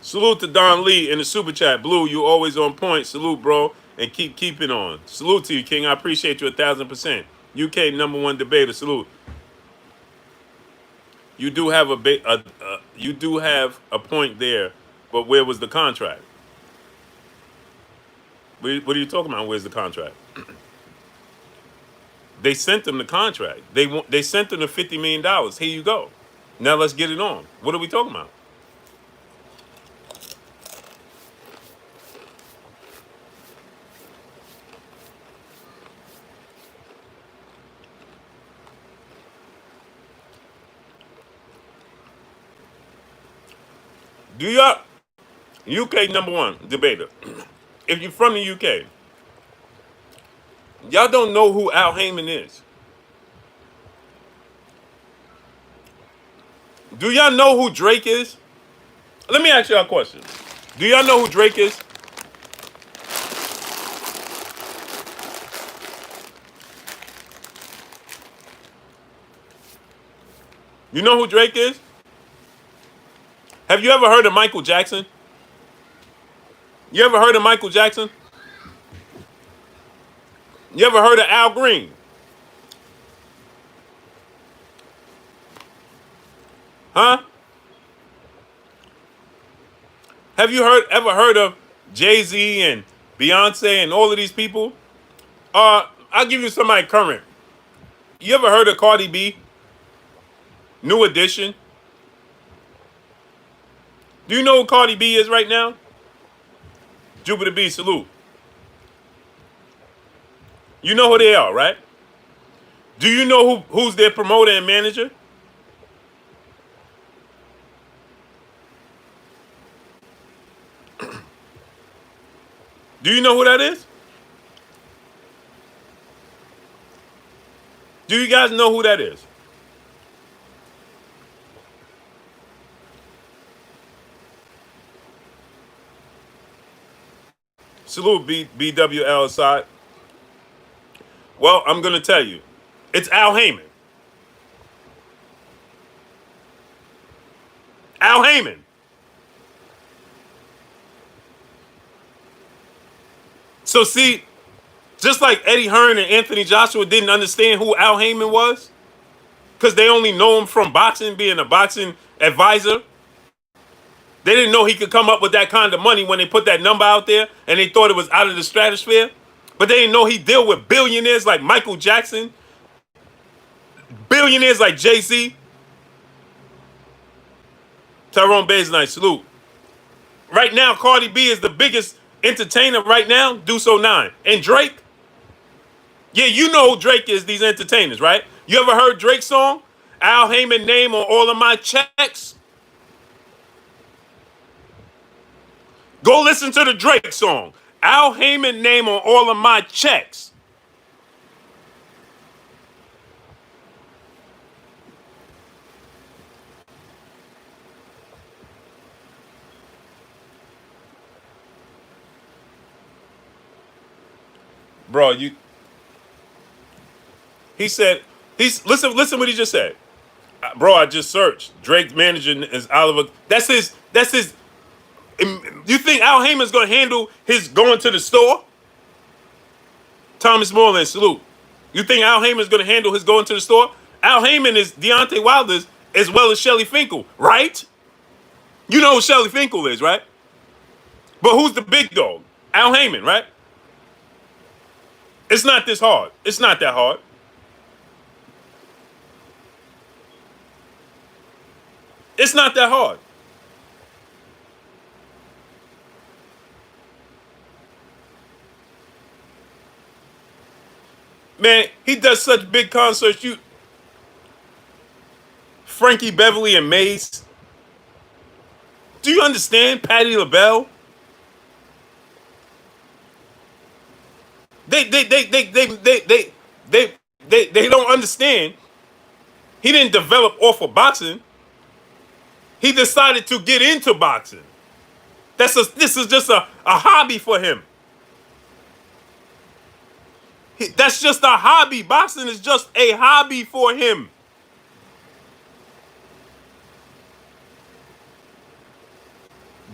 Salute to Don Lee in the super chat. Blue, you always on point. Salute, bro, and keep it on. Salute to you, King. I appreciate you 1,000%. UK #1 debater. Salute. You do have you do have a point there, but where was the contract? What are you talking about? Where's the contract? They sent them the contract. They sent them the $50 million. Here you go. Now let's get it on. What are we talking about? Do y'all UK #1 debater? If you're from the UK, y'all don't know who Al Heyman is. Do y'all know who Drake is? Let me ask y'all a question. Do y'all know who Drake is? You know who Drake is? Have you ever heard of Michael Jackson? You ever heard of Michael Jackson? You ever heard of Al Green? Huh? Have you ever heard of Jay-Z and Beyonce and all of these people? I'll give you somebody current. You ever heard of Cardi B? New Edition? Do you know who Cardi B is right now? Jupiter B, salute. You know who they are, right? Do you know who's their promoter and manager? Do you know who that is? Do you guys know who that is? Salute BWL side. Well, I'm going to tell you. It's Al Heyman. Al Heyman. So see, just like Eddie Hearn and Anthony Joshua didn't understand who Al Heyman was, because they only know him from boxing, being a boxing advisor. They didn't know he could come up with that kind of money when they put that number out there and they thought it was out of the stratosphere. But they didn't know he dealt with billionaires like Michael Jackson, billionaires like Jay-Z. Tyrone Baysnight, salute. Right now, Cardi B is the biggest entertainer right now, Deuce 09. And Drake? Yeah, you know who Drake is, these entertainers, right? You ever heard Drake's song? Al Heyman name on all of my checks? Go listen to the Drake song. Al Heyman name on all of my checks. Bro, he said, listen what he just said. Bro, I just searched. Drake's manager is Oliver. That's his. You think Al Heyman's gonna handle his going to the store? Thomas Moreland, salute. You think Al Heyman's going to handle his going to the store? Al Heyman is Deontay Wilder's as well as Shelly Finkel, right? You know who Shelly Finkel is, right? But who's the big dog? Al Heyman, right? It's not this hard. It's not that hard. It's not that hard. Man, he does such big concerts. Frankie Beverly and Mace. Do you understand Patti LaBelle? They don't understand. He didn't develop off of boxing. He decided to get into boxing. This is just a hobby for him. That's just a hobby. Boxing is just a hobby for him.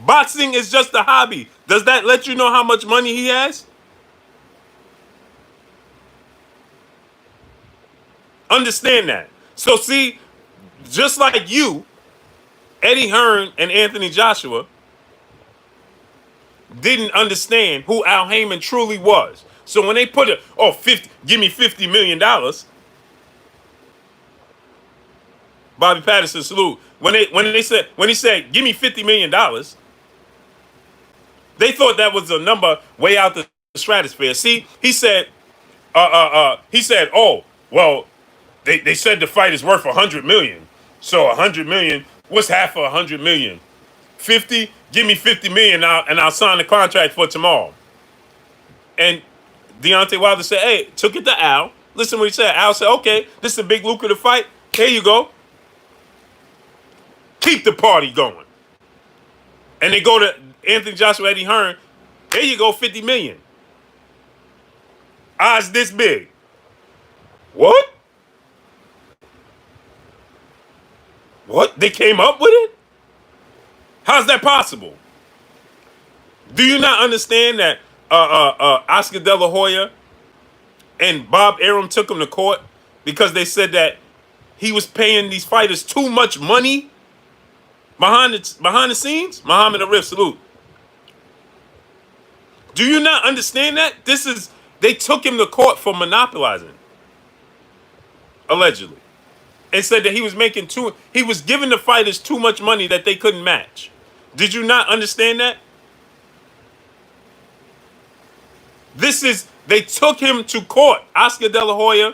Boxing is just a hobby. Does that let you know how much money he has? Understand that. So see, just like you, Eddie Hearn and Anthony Joshua didn't understand who Al Heyman truly was. So when they put it, give me $50 million. Bobby Patterson, salute. When he said, give me $50 million, they thought that was a number way out the stratosphere. See, he said, oh, well, they said the fight is worth $100 million. So $100 million, what's half of $100 million? 50, give me $50 million now, and I'll sign the contract for tomorrow. And Deontay Wilder said, hey, took it to Al. Listen to what he said. Al said, okay, this is a big lucrative fight. Here you go. Keep the party going. And they go to Anthony Joshua, Eddie Hearn. There you go, $50 million. Odds this big. What? What? They came up with it? How's that possible? Do you not understand that Oscar De La Hoya and Bob Arum took him to court because they said that he was paying these fighters too much money behind the scenes? Muhammad Arif, salute. Do you not understand that? They took him to court for monopolizing, allegedly, and said that he was giving the fighters too much money that they couldn't match. Did you not understand that? They took him to court. Oscar De La Hoya,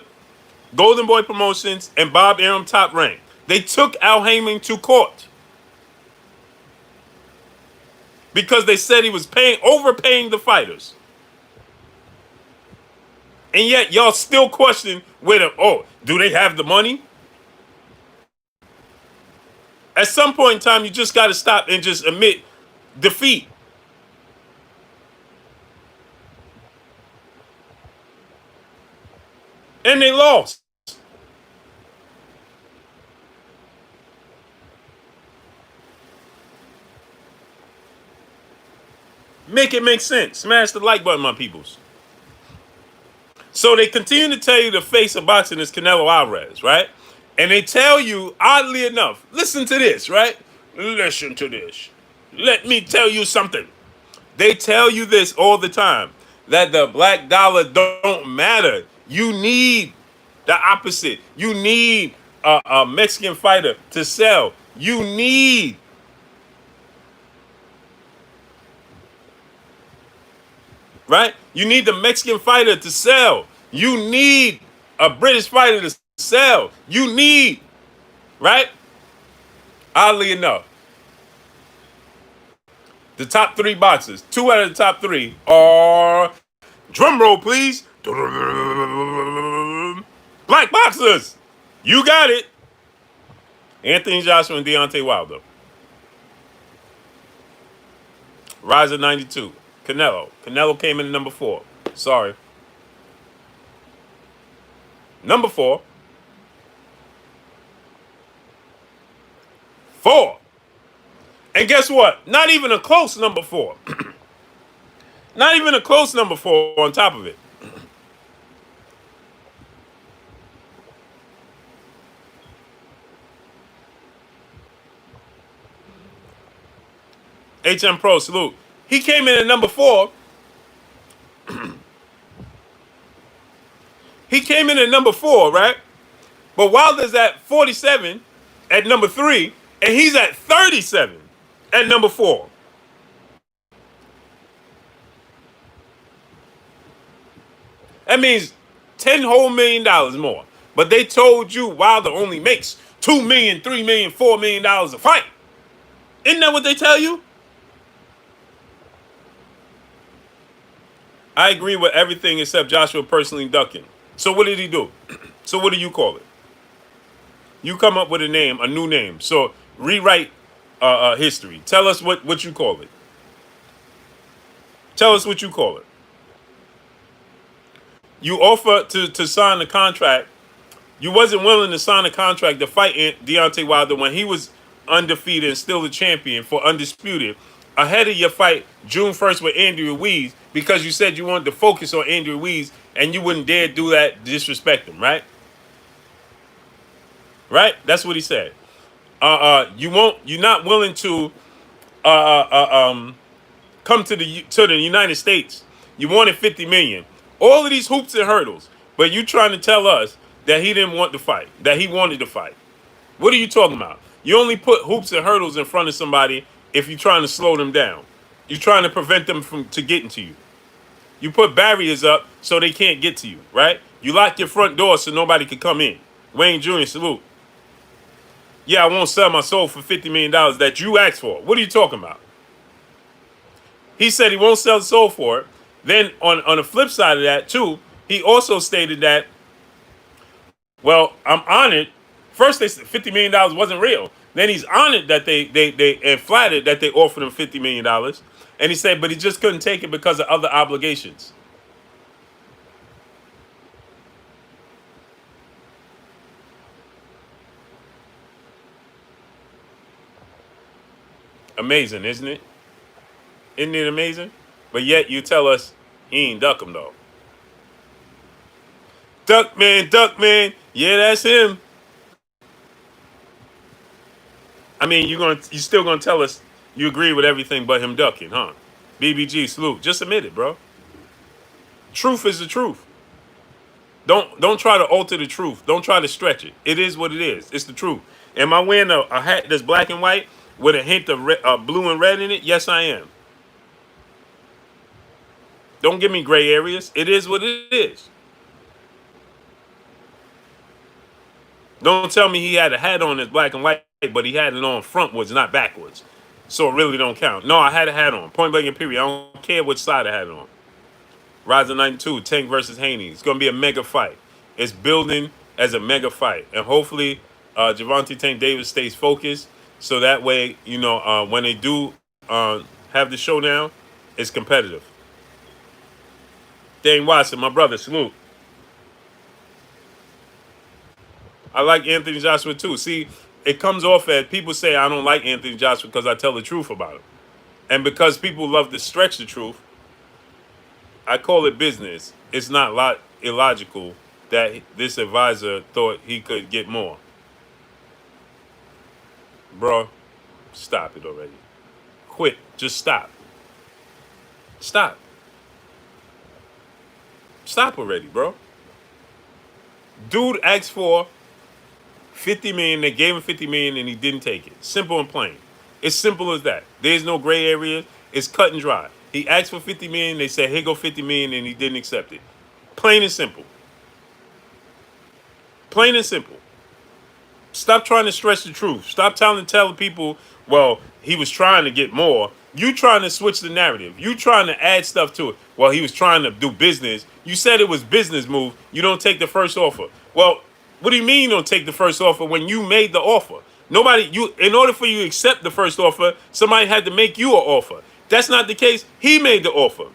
Golden Boy Promotions, and Bob Arum, Top Rank. They took Al Heyman to court because they said he was overpaying the fighters. And yet y'all still question do they have the money? At some point in time, you just got to stop and just admit defeat. And they lost. Make it make sense. Smash the like button, my peoples. So they continue to tell you the face of boxing is Canelo Alvarez, right? And they tell you, oddly enough, listen to this, right? Listen to this. Let me tell you something. They tell you this all the time, that the black dollar don't matter. You need the opposite. You need a Mexican fighter to sell. You need right? You need the Mexican fighter to sell. You need a British fighter to sell. You need, right? Oddly enough, the top 3 boxers, 2 out of the top 3 are, drum roll please, black boxers. You got it. Anthony Joshua and Deontay Wilder. Rise of 92. Canelo. Canelo came in at number 4. Sorry. Number 4. 4. And guess what? Not even a close number 4. Not even a close number 4 on top of it. HM Pro, salute. He came in at number 4. He came in at number 4, right? But Wilder's at 47 at number 3, and he's at 37 at number 4. That means $10 whole million more. But they told you Wilder only makes $2 million, $3 million, $4 million a fight. Isn't that what they tell you? I agree with everything except Joshua personally ducking. So what did he do? So what do you call it? You come up with a name, a new name. So rewrite history. Tell us what you call it. Tell us what you call it. You offer to sign the contract. You wasn't willing to sign a contract to fight Deontay Wilder when he was undefeated and still the champion for undisputed ahead of your fight June 1st with Andy Ruiz because you said you wanted to focus on Andy Ruiz and you wouldn't dare do that, disrespect him, right? Right? That's what he said. You're not willing to come to the United States. You wanted 50 million. All of these hoops and hurdles, but you trying to tell us that he didn't want to fight, that he wanted to fight. What are you talking about? You only put hoops and hurdles in front of somebody if you're trying to slow them down. You're trying to prevent them from getting to you. You put barriers up so they can't get to you, right? You lock your front door so nobody can come in. Wayne Jr., salute. Yeah, I won't sell my soul for $50 million that you asked for. What are you talking about? He said he won't sell the soul for it. Then on the flip side of that, too, he also stated that, well, I'm honored. First, they said $50 million wasn't real. Then he's honored that they and flattered that they offered him $50 million. And he said, but he just couldn't take it because of other obligations. Amazing, isn't it? Isn't it amazing? But yet you tell us he ain't duck him, though. Duck man. Yeah, that's him. I mean, you still gonna tell us you agree with everything but him ducking, huh? BBG, salute. Just admit it, bro. Truth is the truth. Don't try to alter the truth. Don't try to stretch it. It is what it is. It's the truth. Am I wearing a hat that's black and white with a hint of blue and red in it? Yes, I am. Don't give me gray areas. It is what it is. Don't tell me he had a hat on that's black and white, but he had it on frontwards, not backwards. So it really don't count. No, I had a hat on. Point blank and period. I don't care which side I had it on. Rising 92, Tank versus Haney. It's going to be a mega fight. It's building as a mega fight. And hopefully, Gervonta Tank Davis stays focused. So that way, when they do have the showdown, it's competitive. Dane Watson, my brother, salute. I like Anthony Joshua too. See, it comes off as people say I don't like Anthony Joshua because I tell the truth about him. And because people love to stretch the truth, I call it business. It's not illogical that this advisor thought he could get more. Bro, stop it already. Quit. Just stop. Stop. Stop already, bro. Dude asked for $50 million. They gave him $50 million and he didn't take it. Simple and plain. It's simple as that. There's no gray areas. It's cut and dry. He asked for $50 million. They said, here go $50 million, and he didn't accept it. Plain and simple. Plain and simple. Stop trying to stretch the truth. Stop telling people, well, he was trying to get more. You trying to switch the narrative. You trying to add stuff to it. Well, he was trying to do business. You said it was business move. You don't take the first offer. Well, what do you mean you don't take the first offer when you made the offer? In order for you to accept the first offer, somebody had to make you an offer. That's not the case. He made the offer.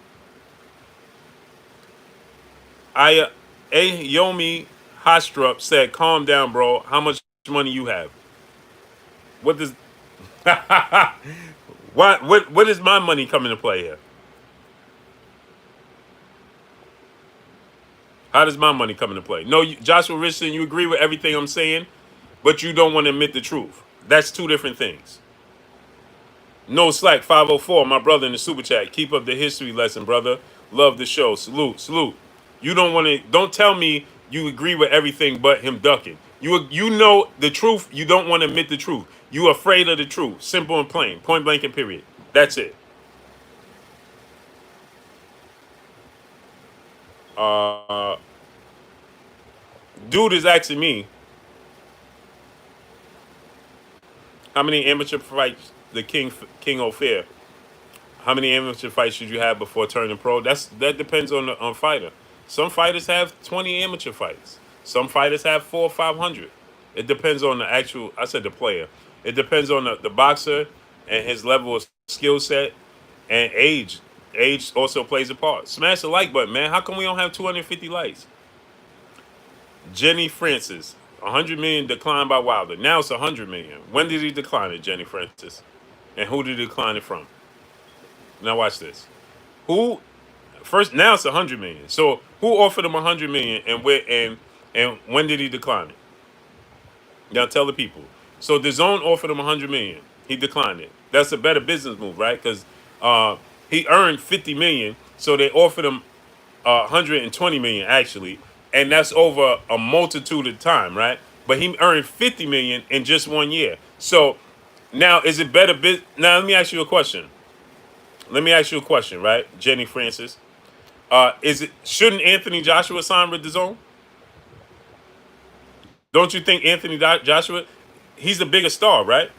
Yomi Hostrup said, calm down, bro. How much money you have? What does... what is my money coming to play here? How does my money come into play? No, Joshua Richardson, you agree with everything I'm saying, but you don't want to admit the truth. That's two different things. No slack 504, my brother in the super chat. Keep up the history lesson, brother. Love the show. Salute, salute. You don't tell me you agree with everything but him ducking. You know the truth, you don't want to admit the truth. You afraid of the truth. Simple and plain. Point blank and period. That's it. Uh Dude is asking me how many amateur fights the King of Fair. How many amateur fights should you have before turning pro? That depends on the fighter. Some fighters have 20 amateur fights. Some fighters have 400 or 500. It depends on the actual. I said the player. It depends on the boxer and his level of skill set and age. Age also plays a part. Smash the like button, man. How come we don't have 250 likes? Jenny Francis, 100 million declined by Wilder. Now it's 100 million. When did he decline it, Jenny Francis? And who did he decline it from? Now watch this. Who first? Now it's 100 million. So who offered him 100 million, and where and when did he decline it? Now tell the people. So the zone offered him 100 million. He declined it. That's a better business move, right? Because he earned 50 million, so they offered him 120 million actually, and that's over a multitude of time, right? But he earned 50 million in just 1 year. So now is it better? Now let me ask you a question. Let me ask you a question, right, Jenny Francis? Shouldn't Anthony Joshua sign with the zone? Don't you think Anthony Joshua? He's the biggest star, right?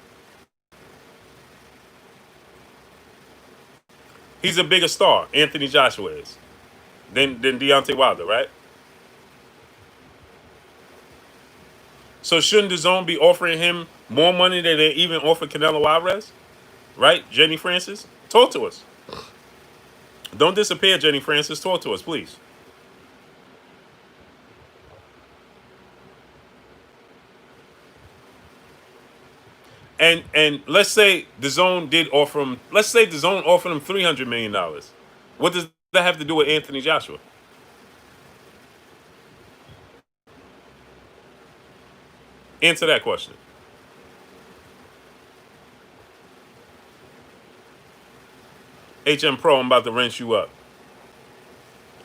He's a bigger star. Anthony Joshua is than Deontay Wilder, right? So shouldn't the zone be offering him more money than they even offer Canelo Alvarez? Right, Jenny Francis? Talk to us. Don't disappear, Jenny Francis. Talk to us, please. And let's say the zone did offer him. Let's say the zone offered him $300 million. What does that have to do with Anthony Joshua? Answer that question. HM Pro, I'm about to rinse you up.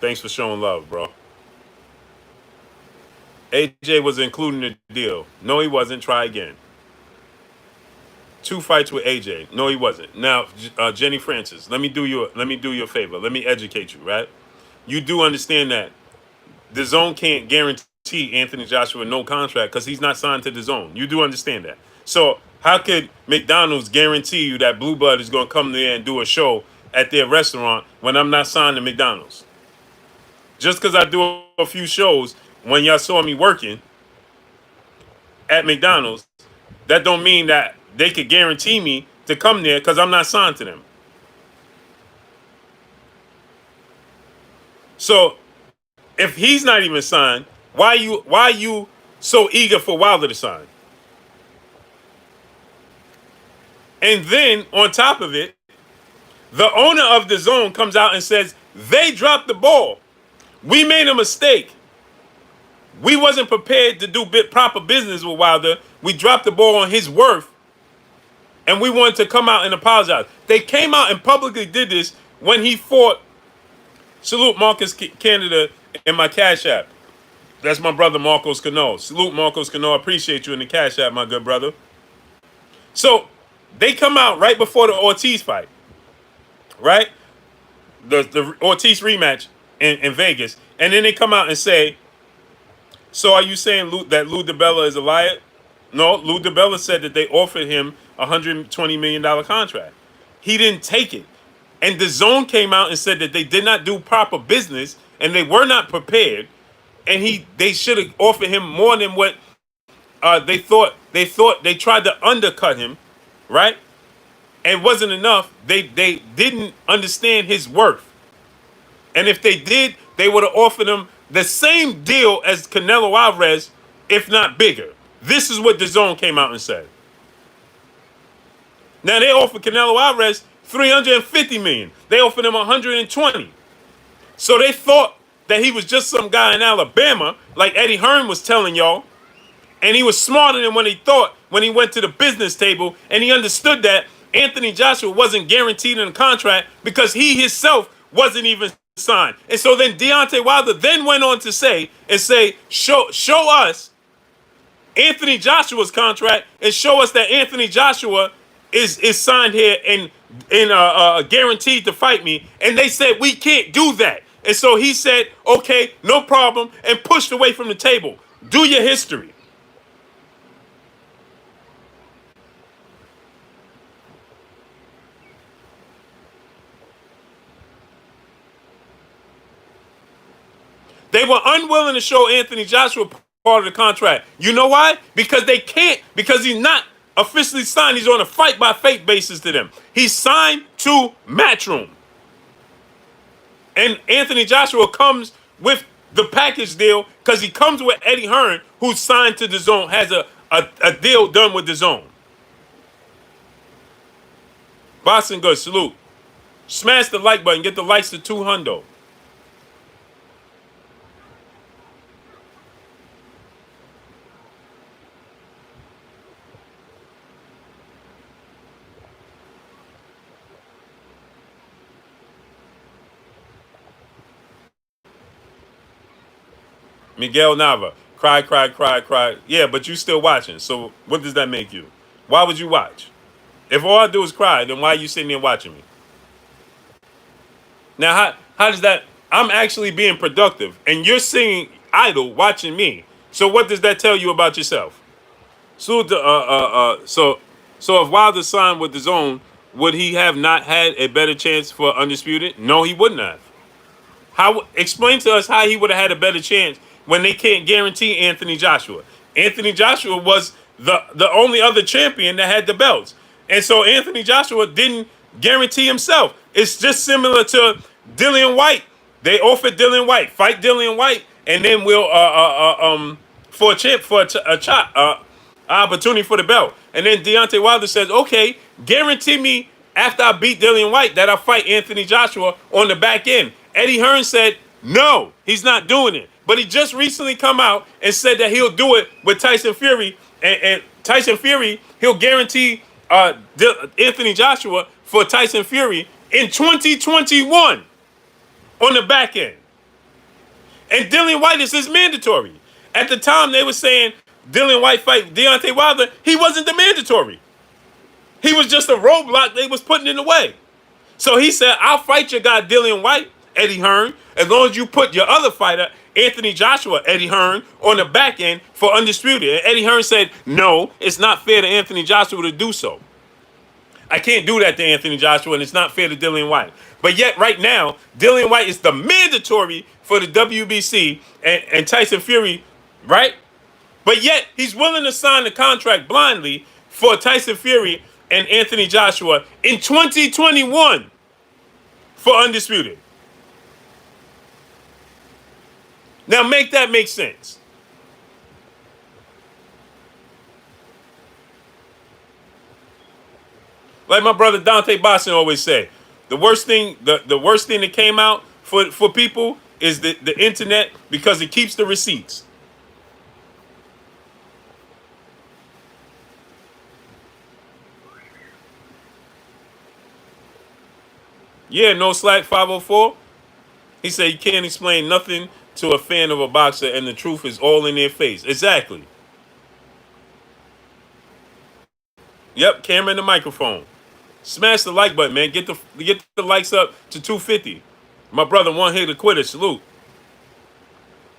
Thanks for showing love, bro. AJ was including the deal. No, he wasn't. Try again. 2 fights with AJ. No, he wasn't. Now, Jenny Francis, let me do you a favor. Let me educate you, right? You do understand that the zone can't guarantee Anthony Joshua no contract because he's not signed to the zone. You do understand that. So how could McDonald's guarantee you that Blue Blood is going to come there and do a show at their restaurant when I'm not signed to McDonald's? Just because I do a few shows when y'all saw me working at McDonald's, that don't mean that they could guarantee me to come there because I'm not signed to them. So if he's not even signed, why you so eager for Wilder to sign? And then on top of it, the owner of the zone comes out and says they dropped the ball. We made a mistake. We wasn't prepared to do proper business with Wilder. We dropped the ball on his worth, and we wanted to come out and apologize. They came out and publicly did this when he fought. Salute Marcus Canada in my Cash App. That's my brother Marcos Cano. Salute Marcos Cano. I appreciate you in the Cash App, my good brother. So they come out right before the Ortiz fight, right? The Ortiz rematch in Vegas, and then they come out and say, "So are you saying that Lou DiBella is a liar?" No, Lou DiBella said that they offered him a $120 million contract. He didn't take it. And the zone came out and said that they did not do proper business and they were not prepared. And they should have offered him more than what they thought. They tried to undercut him, right? And it wasn't enough. They didn't understand his worth. And if they did, they would have offered him the same deal as Canelo Alvarez, if not bigger. This is what the zone came out and said. Now they offered Canelo Alvarez 350 million. They offered him 120. So they thought that he was just some guy in Alabama, like Eddie Hearn was telling y'all. And he was smarter than what he thought when he went to the business table, and he understood that Anthony Joshua wasn't guaranteed in a contract because he himself wasn't even signed. And so then Deontay Wilder then went on to say, show us Anthony Joshua's contract and show us that Anthony Joshua is signed here and guaranteed to fight me. And they said we can't do that. And so he said, okay, no problem, and pushed away from the table. Do your history. They were unwilling to show Anthony Joshua part of the contract. You know why? Because they can't, because he's not officially signed. He's on a fight by fate basis to them. He's signed to Matchroom. And Anthony Joshua comes with the package deal because he comes with Eddie Hearn, who's signed to the Zone, has a deal done with the Zone. Boston good, salute. Smash the like button, get the likes to 200. Miguel Nava, cry, cry, cry, cry. Yeah, but you still watching. So what does that make you? Why would you watch? If all I do is cry, then why are you sitting there watching me? Now, how does that? I'm actually being productive, and you're sitting idle watching me. So what does that tell you about yourself? So so if Wilder signed with the Zone, would he have not had a better chance for Undisputed? No, he wouldn't have. How explain to us how he would have had a better chance when they can't guarantee Anthony Joshua? Anthony Joshua was the only other champion that had the belts. And so Anthony Joshua didn't guarantee himself. It's just similar to Dillian White. They offered Dillian White, fight Dillian White, and then we'll for a opportunity for the belt. And then Deontay Wilder says, okay, guarantee me after I beat Dillian White that I fight Anthony Joshua on the back end. Eddie Hearn said, no, he's not doing it. But he just recently come out and said that he'll do it with Tyson Fury. And Tyson Fury, he'll guarantee Anthony Joshua for Tyson Fury in 2021 on the back end. And Dillian White is mandatory. At the time, they were saying Dillian White fight Deontay Wilder. He wasn't the mandatory. He was just a roadblock they was putting in the way. So he said, I'll fight your guy Dillian White, Eddie Hearn, as long as you put your other fighter, Anthony Joshua, Eddie Hearn, on the back end for Undisputed. And Eddie Hearn said, no, it's not fair to Anthony Joshua to do so. I can't do that to Anthony Joshua, and it's not fair to Dillian White. But yet, right now, Dillian White is the mandatory for the WBC and Tyson Fury, right? But yet, he's willing to sign the contract blindly for Tyson Fury and Anthony Joshua in 2021 for Undisputed. Now, make that make sense. Like my brother Dante Boston always said, the worst thing that came out for people is the internet because it keeps the receipts. Yeah, no slack 504. He said you can't explain nothing to a fan of a boxer and the truth is all in their face. Exactly. Yep, camera and the microphone. Smash the like button, man. Get the likes up to 250. My brother, one hitter quitter. Salute.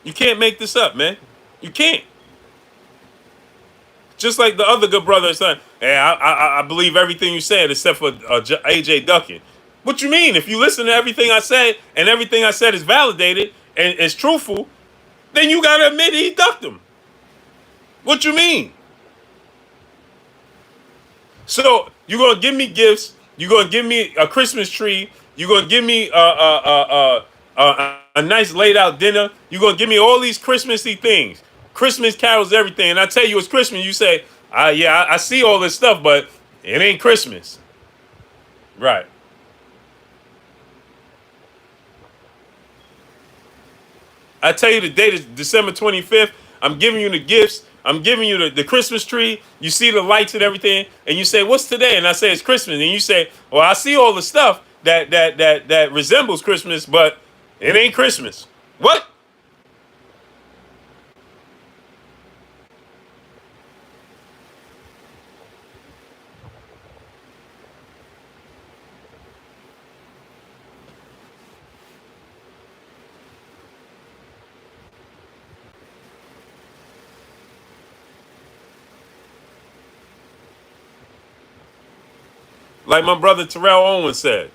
You can't make this up, man. You can't. Just like the other good brother said, hey, I believe everything you said except for AJ ducking. What you mean? If you listen to everything I said and everything I said is validated and is truthful, then you gotta admit he ducked him. What you mean? So you're gonna give me gifts. You're gonna give me a Christmas tree. You're gonna give me a nice laid out dinner. You're gonna give me all these Christmassy things, Christmas carols, everything. And I tell you it's Christmas. You say, yeah, I see all this stuff, but it ain't Christmas, right? I tell you the date is December 25th. I'm giving you the gifts. I'm giving you the Christmas tree. You see the lights and everything, and you say, "What's today?" And I say, "It's Christmas." And you say, "Well, I see all the stuff that resembles Christmas, but it ain't Christmas." What? Like my brother Terrell Owens said,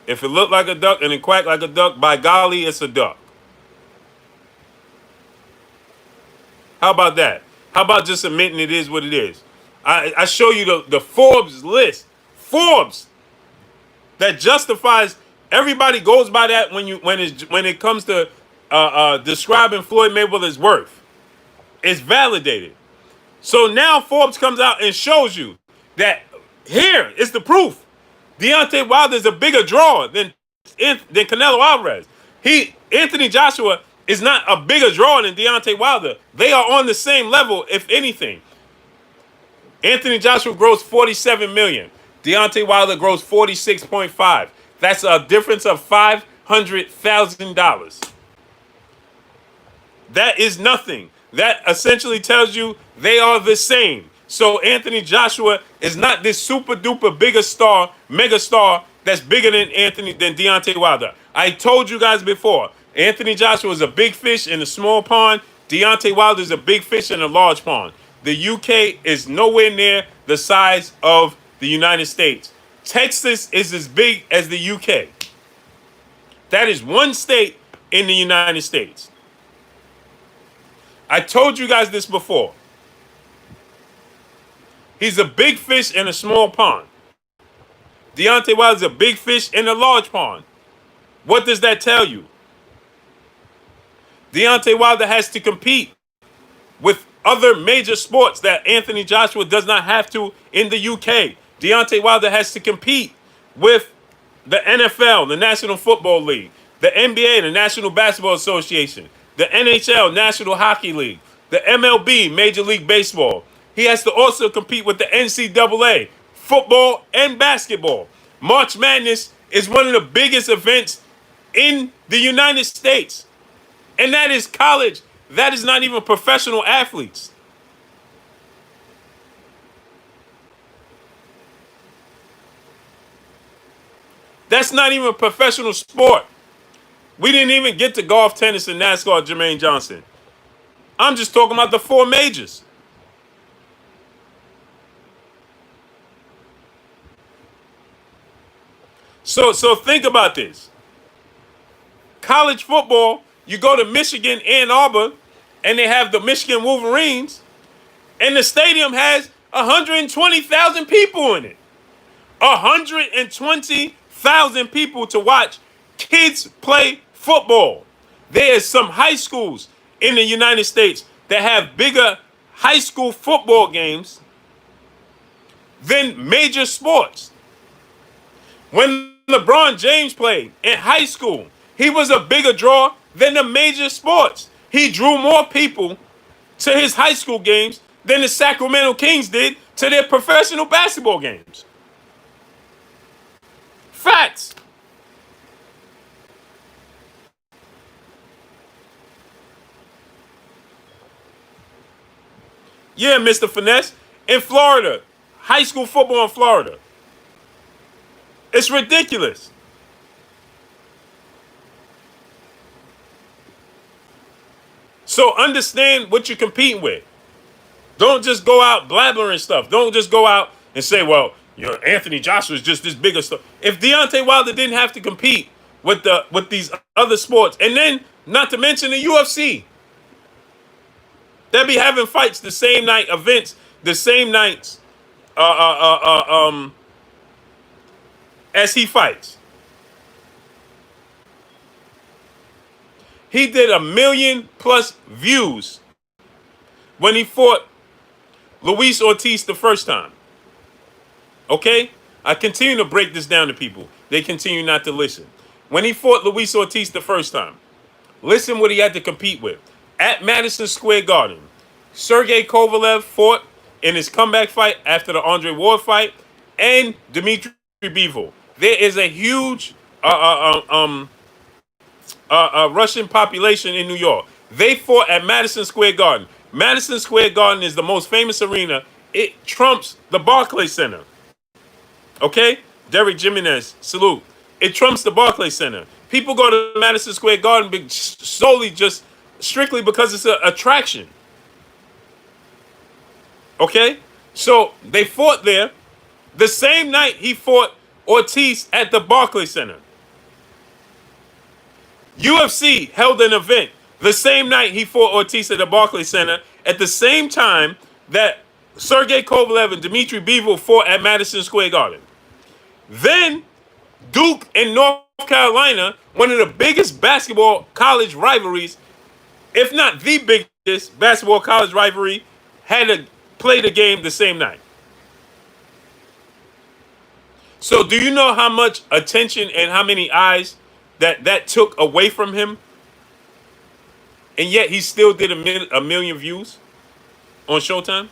if it looked like a duck and it quacked like a duck, by golly, it's a duck. How about that? How about just admitting it is what it is? I show you the Forbes list. Forbes that justifies, everybody goes by that when it comes to describing Floyd Mayweather's worth. It's validated. So now Forbes comes out and shows you that here is the proof. Deontay Wilder is a bigger draw than Canelo Alvarez. Anthony Joshua is not a bigger draw than Deontay Wilder. They are on the same level, if anything. Anthony Joshua grows 47 million. Deontay Wilder grows 46.5. That's a difference of $500,000. That is nothing. That essentially tells you they are the same. So Anthony Joshua is not this super duper bigger star, mega star that's bigger than Deontay Wilder. I told you guys before, Anthony Joshua is a big fish in a small pond. Deontay Wilder is a big fish in a large pond. The UK is nowhere near the size of the United States. Texas is as big as the UK. That is one state in the United States. I told you guys this before. He's a big fish in a small pond. Deontay Wilder is a big fish in a large pond. What does that tell you? Deontay Wilder has to compete with other major sports that Anthony Joshua does not have to in the UK. Deontay Wilder has to compete with the NFL, the National Football League, the NBA, the National Basketball Association, the NHL, National Hockey League, the MLB, Major League Baseball. He has to also compete with the NCAA, football and basketball. March Madness is one of the biggest events in the United States. And that is college. That is not even professional athletes. That's not even a professional sport. We didn't even get to golf, tennis, and NASCAR, Jermaine Johnson. I'm just talking about the four majors. So think about this. College football, you go to Michigan, Ann Arbor, and they have the Michigan Wolverines, and the stadium has 120,000 people in it. 120,000 people to watch kids play football. There is some high schools in the United States that have bigger high school football games than major sports. When LeBron James played in high school, he was a bigger draw than the major sports. He drew more people to his high school games than the Sacramento Kings did to their professional basketball games. Facts. Yeah, Mr. Finesse. In Florida, high school football in Florida. It's ridiculous. So understand what you're competing with. Don't just go out blabbering stuff. Don't just go out and say, well, Anthony Joshua is just this bigger stuff. If Deontay Wilder didn't have to compete with these other sports, and then not to mention the UFC, they'd be having fights the same night, events the same nights as he fights. He did 1 million+ views when he fought Luis Ortiz the first time. Okay? I continue to break this down to people. They continue not to listen. When he fought Luis Ortiz the first time, listen what he had to compete with. At Madison Square Garden, Sergey Kovalev fought in his comeback fight after the Andre Ward fight, and Dmitry Bivol. There is a huge Russian population in New York. They fought at Madison Square Garden. Madison Square Garden is the most famous arena. It trumps the Barclays Center. Okay? Derek Jimenez, salute. It trumps the Barclays Center. People go to Madison Square Garden solely just strictly because it's an attraction. Okay? So they fought there. The same night he fought Ortiz at the Barclays Center. UFC held an event the same night he fought Ortiz at the Barclays Center at the same time that Sergey Kovalev and Dmitry Bivol fought at Madison Square Garden. Then Duke and North Carolina, one of the biggest basketball college rivalries, if not the biggest basketball college rivalry, had to play the game the same night. So do you know how much attention and how many eyes that took away from him? And yet he still did a million views on Showtime?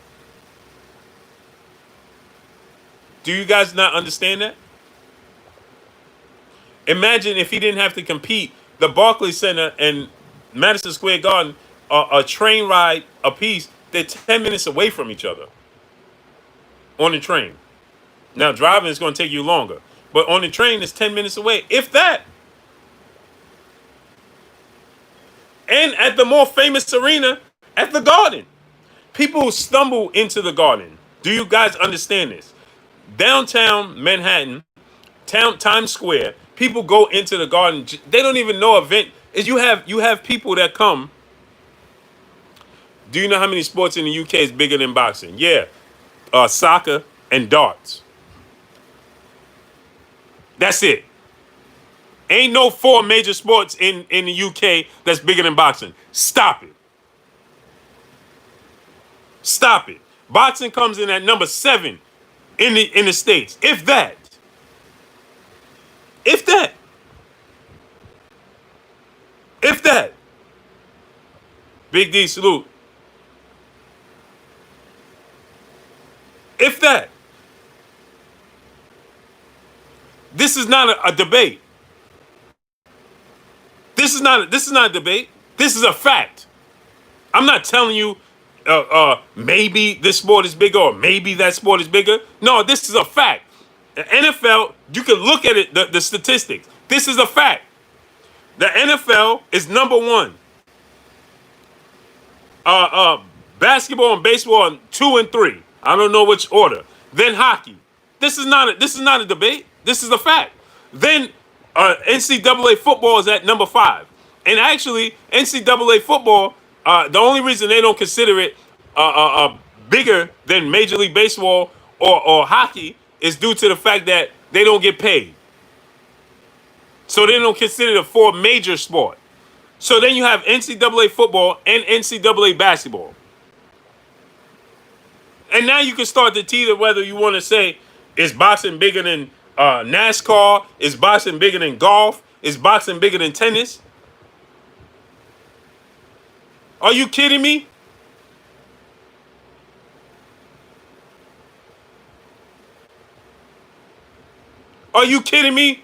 Do you guys not understand that? Imagine if he didn't have to compete. The Barclays Center and Madison Square Garden are a train ride apiece. They're 10 minutes away from each other on the train. Now, driving is going to take you longer. But on the train, it's 10 minutes away, if that. And at the more famous arena, at the Garden. People stumble into the Garden. Do you guys understand this? Downtown Manhattan, Times Square, people go into the Garden. They don't even know event is. You have people that come. Do you know how many sports in the UK is bigger than boxing? Yeah, soccer and darts. That's it. Ain't no 4 major sports in the UK that's bigger than boxing. Stop it. Stop it. Boxing comes in at number 7 in the States. If that. If that. If that. Big D, salute. If that. This is not a debate. This is not a debate. This is a fact. I'm not telling you maybe this sport is bigger or maybe that sport is bigger. No, this is a fact. The NFL, you can look at it, the statistics. This is a fact. The NFL is number 1. Basketball and baseball are 2 and 3. I don't know which order. Then hockey. This is not a debate. This is a fact. Then NCAA football is at number 5. And actually, NCAA football, the only reason they don't consider it bigger than Major League Baseball or hockey is due to the fact that they don't get paid. So they don't consider it a 4 major sport. So then you have NCAA football and NCAA basketball. And now you can start to teeter whether you want to say, is boxing bigger than NASCAR? Is boxing bigger than golf? Is boxing bigger than tennis? Are you kidding me? Are you kidding me?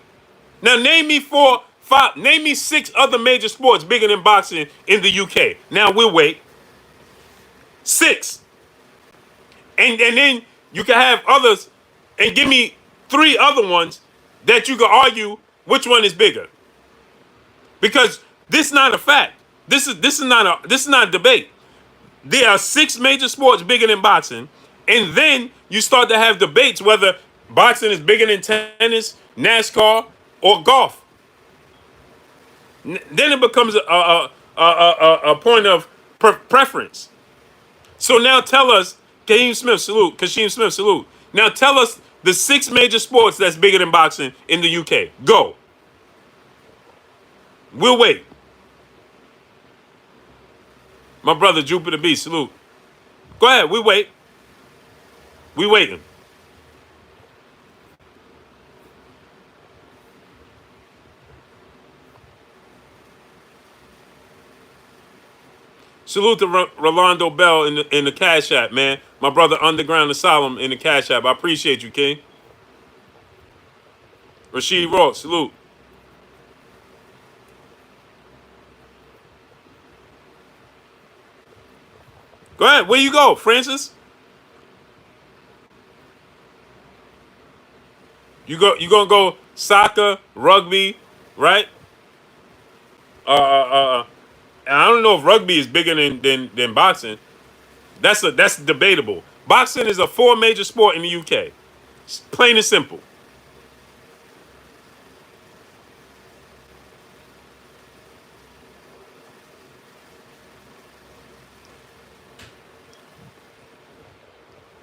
Now name me 4, 5, name me 6 other major sports bigger than boxing in the UK. Now we'll wait. 6. And then you can have others and give me 3 other ones that you can argue which one is bigger. Because this is not a fact. This is not a debate. There are 6 major sports bigger than boxing, and then you start to have debates whether boxing is bigger than tennis, NASCAR, or golf. Then it becomes a point of preference. So now tell us, Kashim Smith, salute. Now tell us the 6 major sports that's bigger than boxing in the UK. Go. We'll wait. My brother Jupiter B, salute. Go ahead, we wait. We waiting. Salute to Rolando Bell in the Cash App, man. My brother Underground Asylum in the Cash App. I appreciate you, King. Rasheed Ross, salute. Go ahead. Where you go, Francis? You gonna go soccer, rugby, right? And I don't know if rugby is bigger than boxing. That's debatable. Boxing is a four major sport in the UK. It's plain and simple.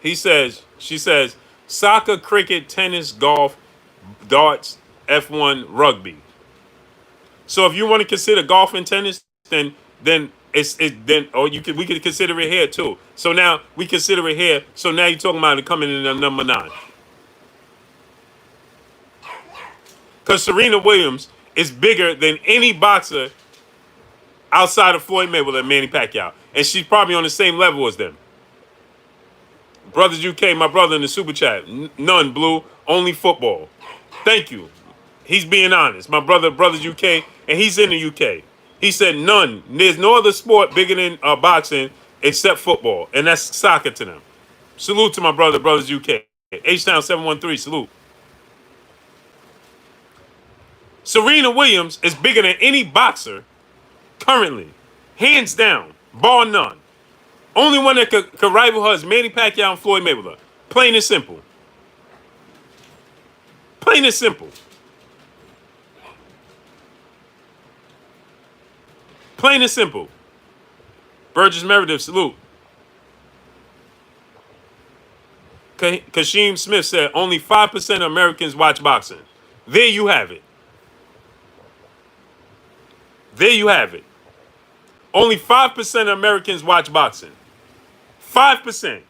She says, soccer, cricket, tennis, golf, darts, F1, rugby. So if you want to consider golf and tennis, then then or we could consider it here too. So now we consider it here. So now you're talking about it coming in at number 9. Because Serena Williams is bigger than any boxer outside of Floyd Mayweather and Manny Pacquiao. And she's probably on the same level as them. Brothers UK, my brother in the super chat. None, Blue. Only football. Thank you. He's being honest. My Brothers UK, and he's in the UK. He said none. There's no other sport bigger than boxing except football. And that's soccer to them. Salute to my Brothers UK. H-Town 713, salute. Serena Williams is bigger than any boxer currently. Hands down. Bar none. Only one that could rival her is Manny Pacquiao and Floyd Mayweather. Plain and simple. Plain and simple. Plain and simple. Burgess Meredith, salute. Kashim Smith said only 5% of Americans watch boxing. There you have it. There you have it. Only 5% of Americans watch boxing. 5%.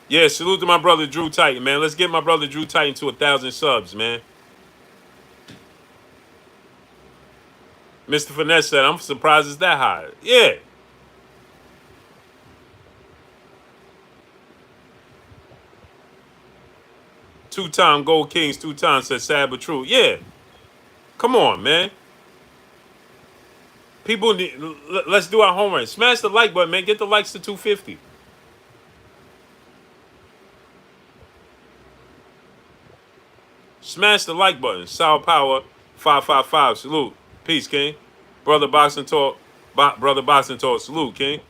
Yeah, salute to my brother Drew Titan, man. Let's get my brother Drew Titan to 1,000 subs, man. Mr. Finesse said, I'm surprised it's that high. Yeah. Two-time Gold Kings, 2 times, said sad but true. Yeah. Come on, man. People need, let's do our homework. Smash the like button, man. Get the likes to 250. Smash the like button. Sour Power 555. Salute. Peace, King. Brother Boxing Talk. Brother Boxing Talk. Salute, King.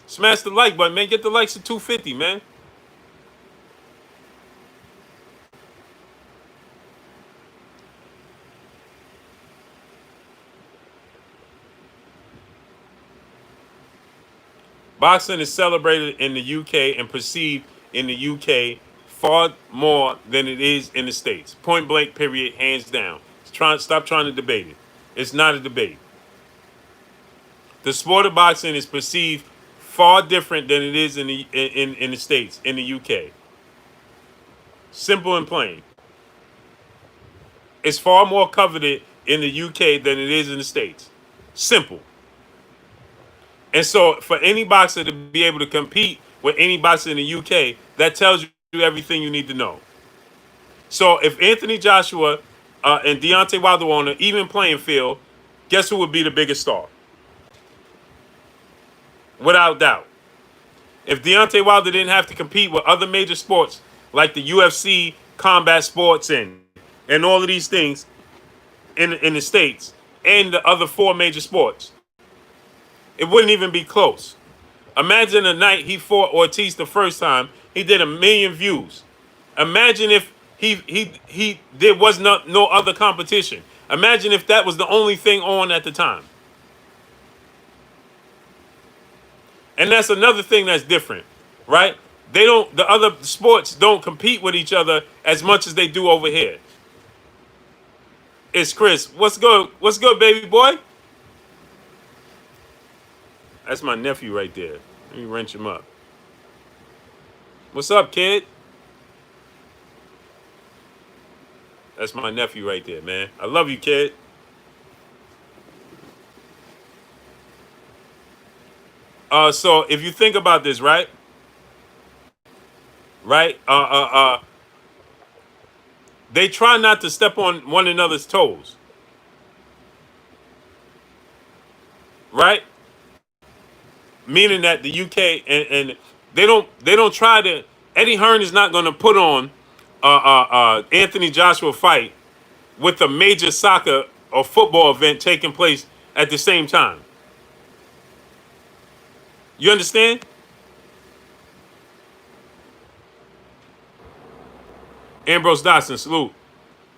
Smash the like button, man. Get the likes to 250, man. Boxing is celebrated in the UK and perceived in the UK far more than it is in the States. Point blank, period, hands down. Stop trying to debate it. It's not a debate. The sport of boxing is perceived far different than it is in the States, in the UK. Simple and plain. It's far more coveted in the UK than it is in the States. Simple. And so for any boxer to be able to compete with any boxer in the UK, that tells you everything you need to know. So if Anthony Joshua and Deontay Wilder were on an even playing field, guess who would be the biggest star? Without doubt. If Deontay Wilder didn't have to compete with other major sports like the UFC, combat sports, and all of these things in the States, and the other 4 major sports, it wouldn't even be close. Imagine the night he fought Ortiz the first time, he did 1 million views. Imagine if there was no other competition. Imagine if that was the only thing on at the time. And that's another thing that's different, right? The other sports don't compete with each other as much as they do over here. It's Chris. What's good? What's good, baby boy? That's my nephew right there. Let me wrench him up. What's up, kid? That's my nephew right there, man. I love you, kid. So if you think about this, right, right, they try not to step on one another's toes, right? Meaning that the UK and they don't try to. Eddie Hearn is not going to put on Anthony Joshua fight with a major soccer or football event taking place at the same time. You understand? Ambrose Dotson, salute.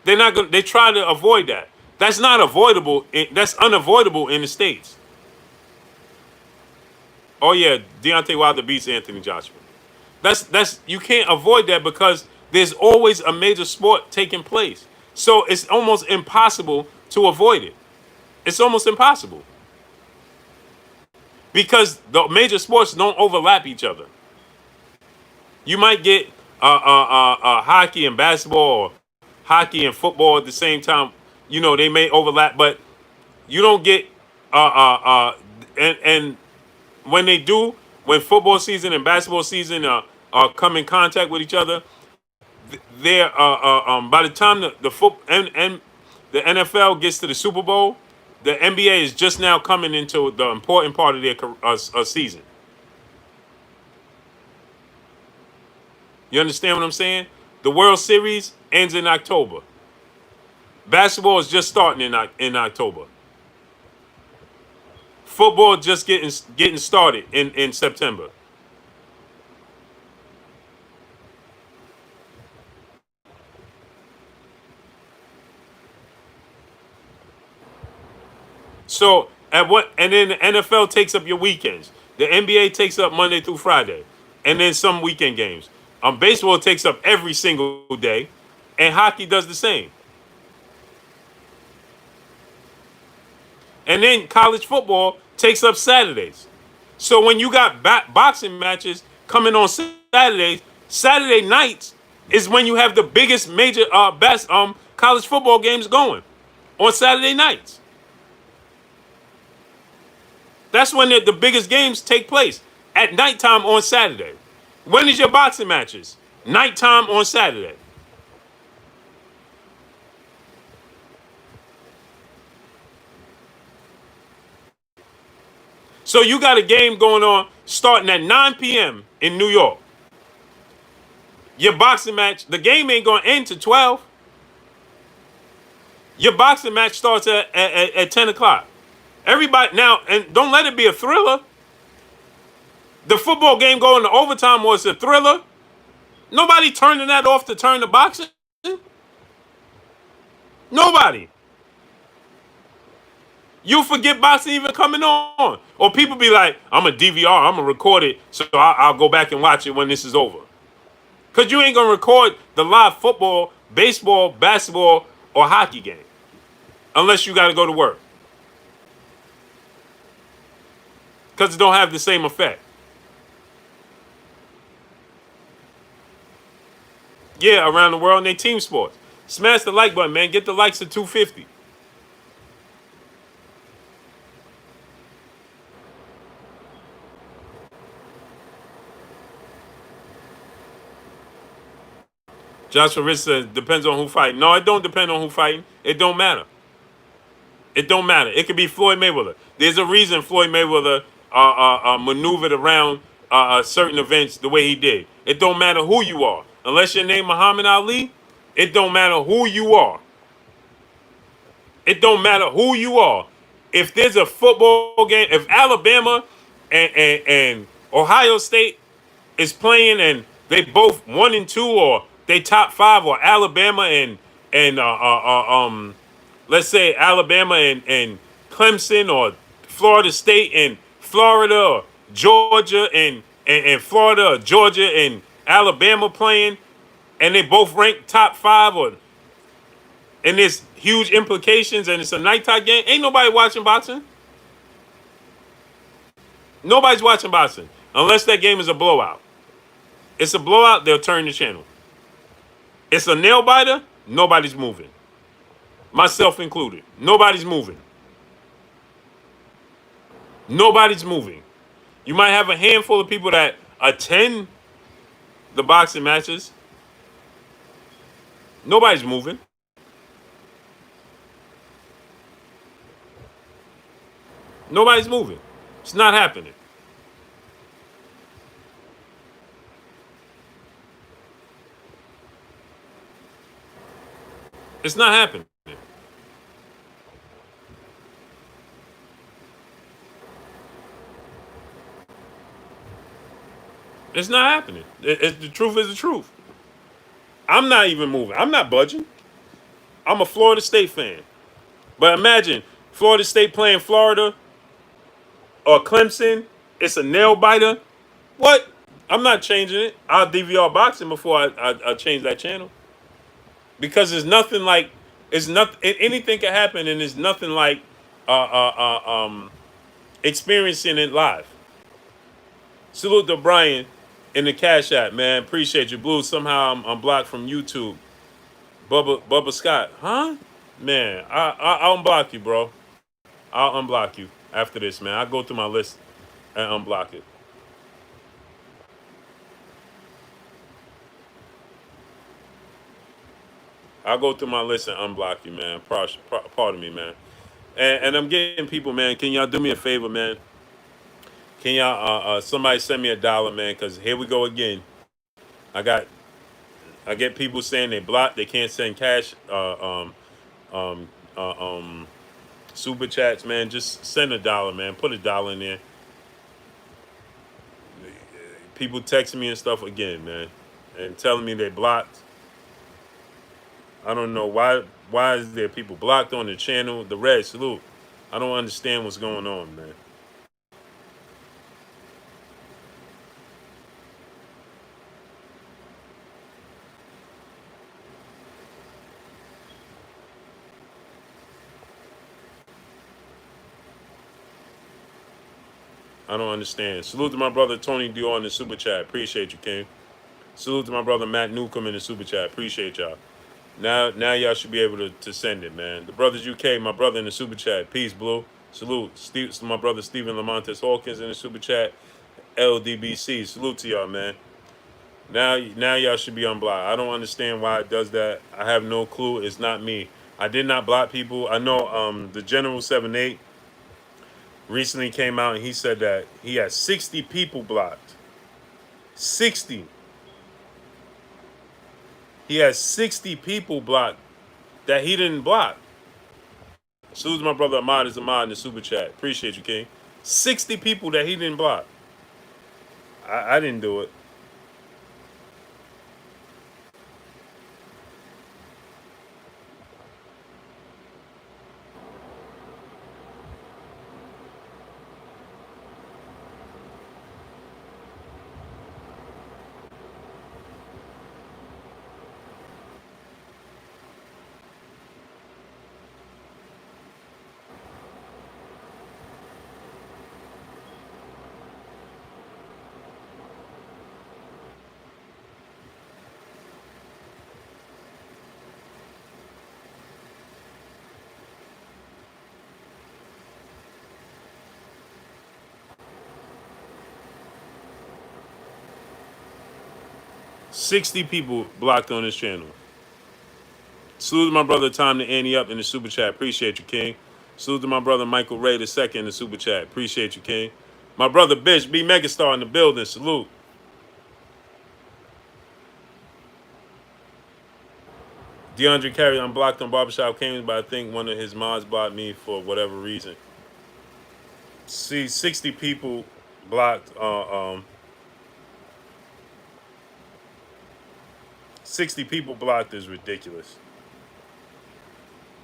They're not going. They try to avoid that. That's not avoidable. That's unavoidable in the states. Oh yeah, Deontay Wilder beats Anthony Joshua. That's you can't avoid that because there's always a major sport taking place. So it's almost impossible to avoid it. It's almost impossible because the major sports don't overlap each other. You might get hockey and basketball, or hockey and football at the same time. You know they may overlap, but you don't get and when they do, when football season and basketball season come in contact with each other, they're by the time the foot and the NFL gets to the Super Bowl, the NBA is just now coming into the important part of their season. You understand what I'm saying? The World Series ends in October. Basketball is just starting in October. Football just getting started in September. So and then the NFL takes up your weekends. The NBA takes up Monday through Friday, and then some weekend games. Baseball takes up every single day, and hockey does the same. And then college football takes up Saturdays. So when you got boxing matches coming on Saturdays, Saturday nights is when you have the biggest major best college football games going on Saturday nights. That's when the biggest games take place at nighttime on Saturday. When is your boxing matches? Nighttime on Saturday. So you got a game going on starting at 9 p.m. in New York. Your boxing match, the game ain't going to end to 12. Your boxing match starts at 10 o'clock. Everybody, now, and don't let it be a thriller. The football game going to overtime was a thriller. Nobody turning that off to turn to boxing. Nobody. You forget boxing even coming on. Or people be like, I'm a DVR, I'm going to record it, so I'll go back and watch it when this is over. Because you ain't going to record the live football, baseball, basketball, or hockey game. Unless you got to go to work. Because it don't have the same effect. Yeah, around the world in their team sports. Smash the like button, man. Get the likes to 250. Joshua Rich says, depends on who fighting. No, it don't depend on who fighting. It don't matter. It don't matter. It could be Floyd Mayweather. There's a reason Floyd Mayweather maneuvered around certain events the way he did. It don't matter who you are. Unless your name Muhammad Ali, it don't matter who you are. It don't matter who you are. If there's a football game, if Alabama and Ohio State is playing and they both 1 and 2 or they top 5 or Alabama and let's say Alabama and Clemson or Florida State and Florida or Georgia and Florida or Georgia and Alabama playing and they both ranked top 5 or and there's huge implications and it's a nighttime game, ain't nobody watching boxing. Nobody's watching boxing unless that game is a blowout. It's a blowout, they'll turn the channel. It's a nail biter, Nobody's moving. Myself included. Nobody's moving. Nobody's moving. You might have a handful of people that attend the boxing matches. Nobody's moving. Nobody's moving. It's not happening. It's not happening. It's not happening. The truth is the truth. I'm not even moving. I'm not budging. I'm a Florida State fan. But imagine Florida State playing Florida or Clemson. It's a nail biter. What? I'm not changing it. I'll DVR boxing before I change that channel. Because there's nothing like, it's not, anything can happen, and there's nothing like experiencing it live. Salute to Brian in the Cash App, man. Appreciate you. Blue, somehow I'm blocked from YouTube. Bubba Scott. Huh? Man, I'll unblock you, bro. I'll unblock you after this, man. I'll go through my list and unblock it. I'll go through my list and unblock you, man. Pardon me, man. And I'm getting people, man. Can y'all do me a favor, man? Can y'all somebody send me $1, man? Cause here we go again. I get people saying they blocked, they can't send cash, um, uh, um, super chats, man. Just send $1, man. Put $1 in there. People texting me and stuff again, man, and telling me they blocked. I don't know why. Why is there people blocked on the channel? The red salute. I don't understand what's going on, man. I don't understand. Salute to my brother Tony Dior in the super chat. Appreciate you, King. Salute to my brother Matt Newcomb in the super chat. Appreciate y'all. Now y'all should be able to send it, man. The Brothers UK, my brother in the super chat. Peace, Blue. Salute. My brother Stephen Lamontes Hawkins in the super chat. LDBC. Salute to y'all, man. Now y'all should be unblocked. I don't understand why it does that. I have no clue. It's not me. I did not block people. I know the General 78 recently came out and he said that he has 60 people blocked. 60. He has 60 people blocked that he didn't block. Salute to my brother Ahmad is Ahmad in the super chat. Appreciate you, King. 60 people that he didn't block. I didn't do it. 60 people blocked on this channel. Salute to my brother Tom the Annie up in the super chat. Appreciate you, King. Salute to my brother Michael Ray II in the super chat. Appreciate you, King. My brother Bish, B Megastar in the building. Salute. DeAndre Carey unblocked on Barbershop Canes, but I think one of his mods blocked me for whatever reason. See, 60 people blocked. 60 people blocked is ridiculous.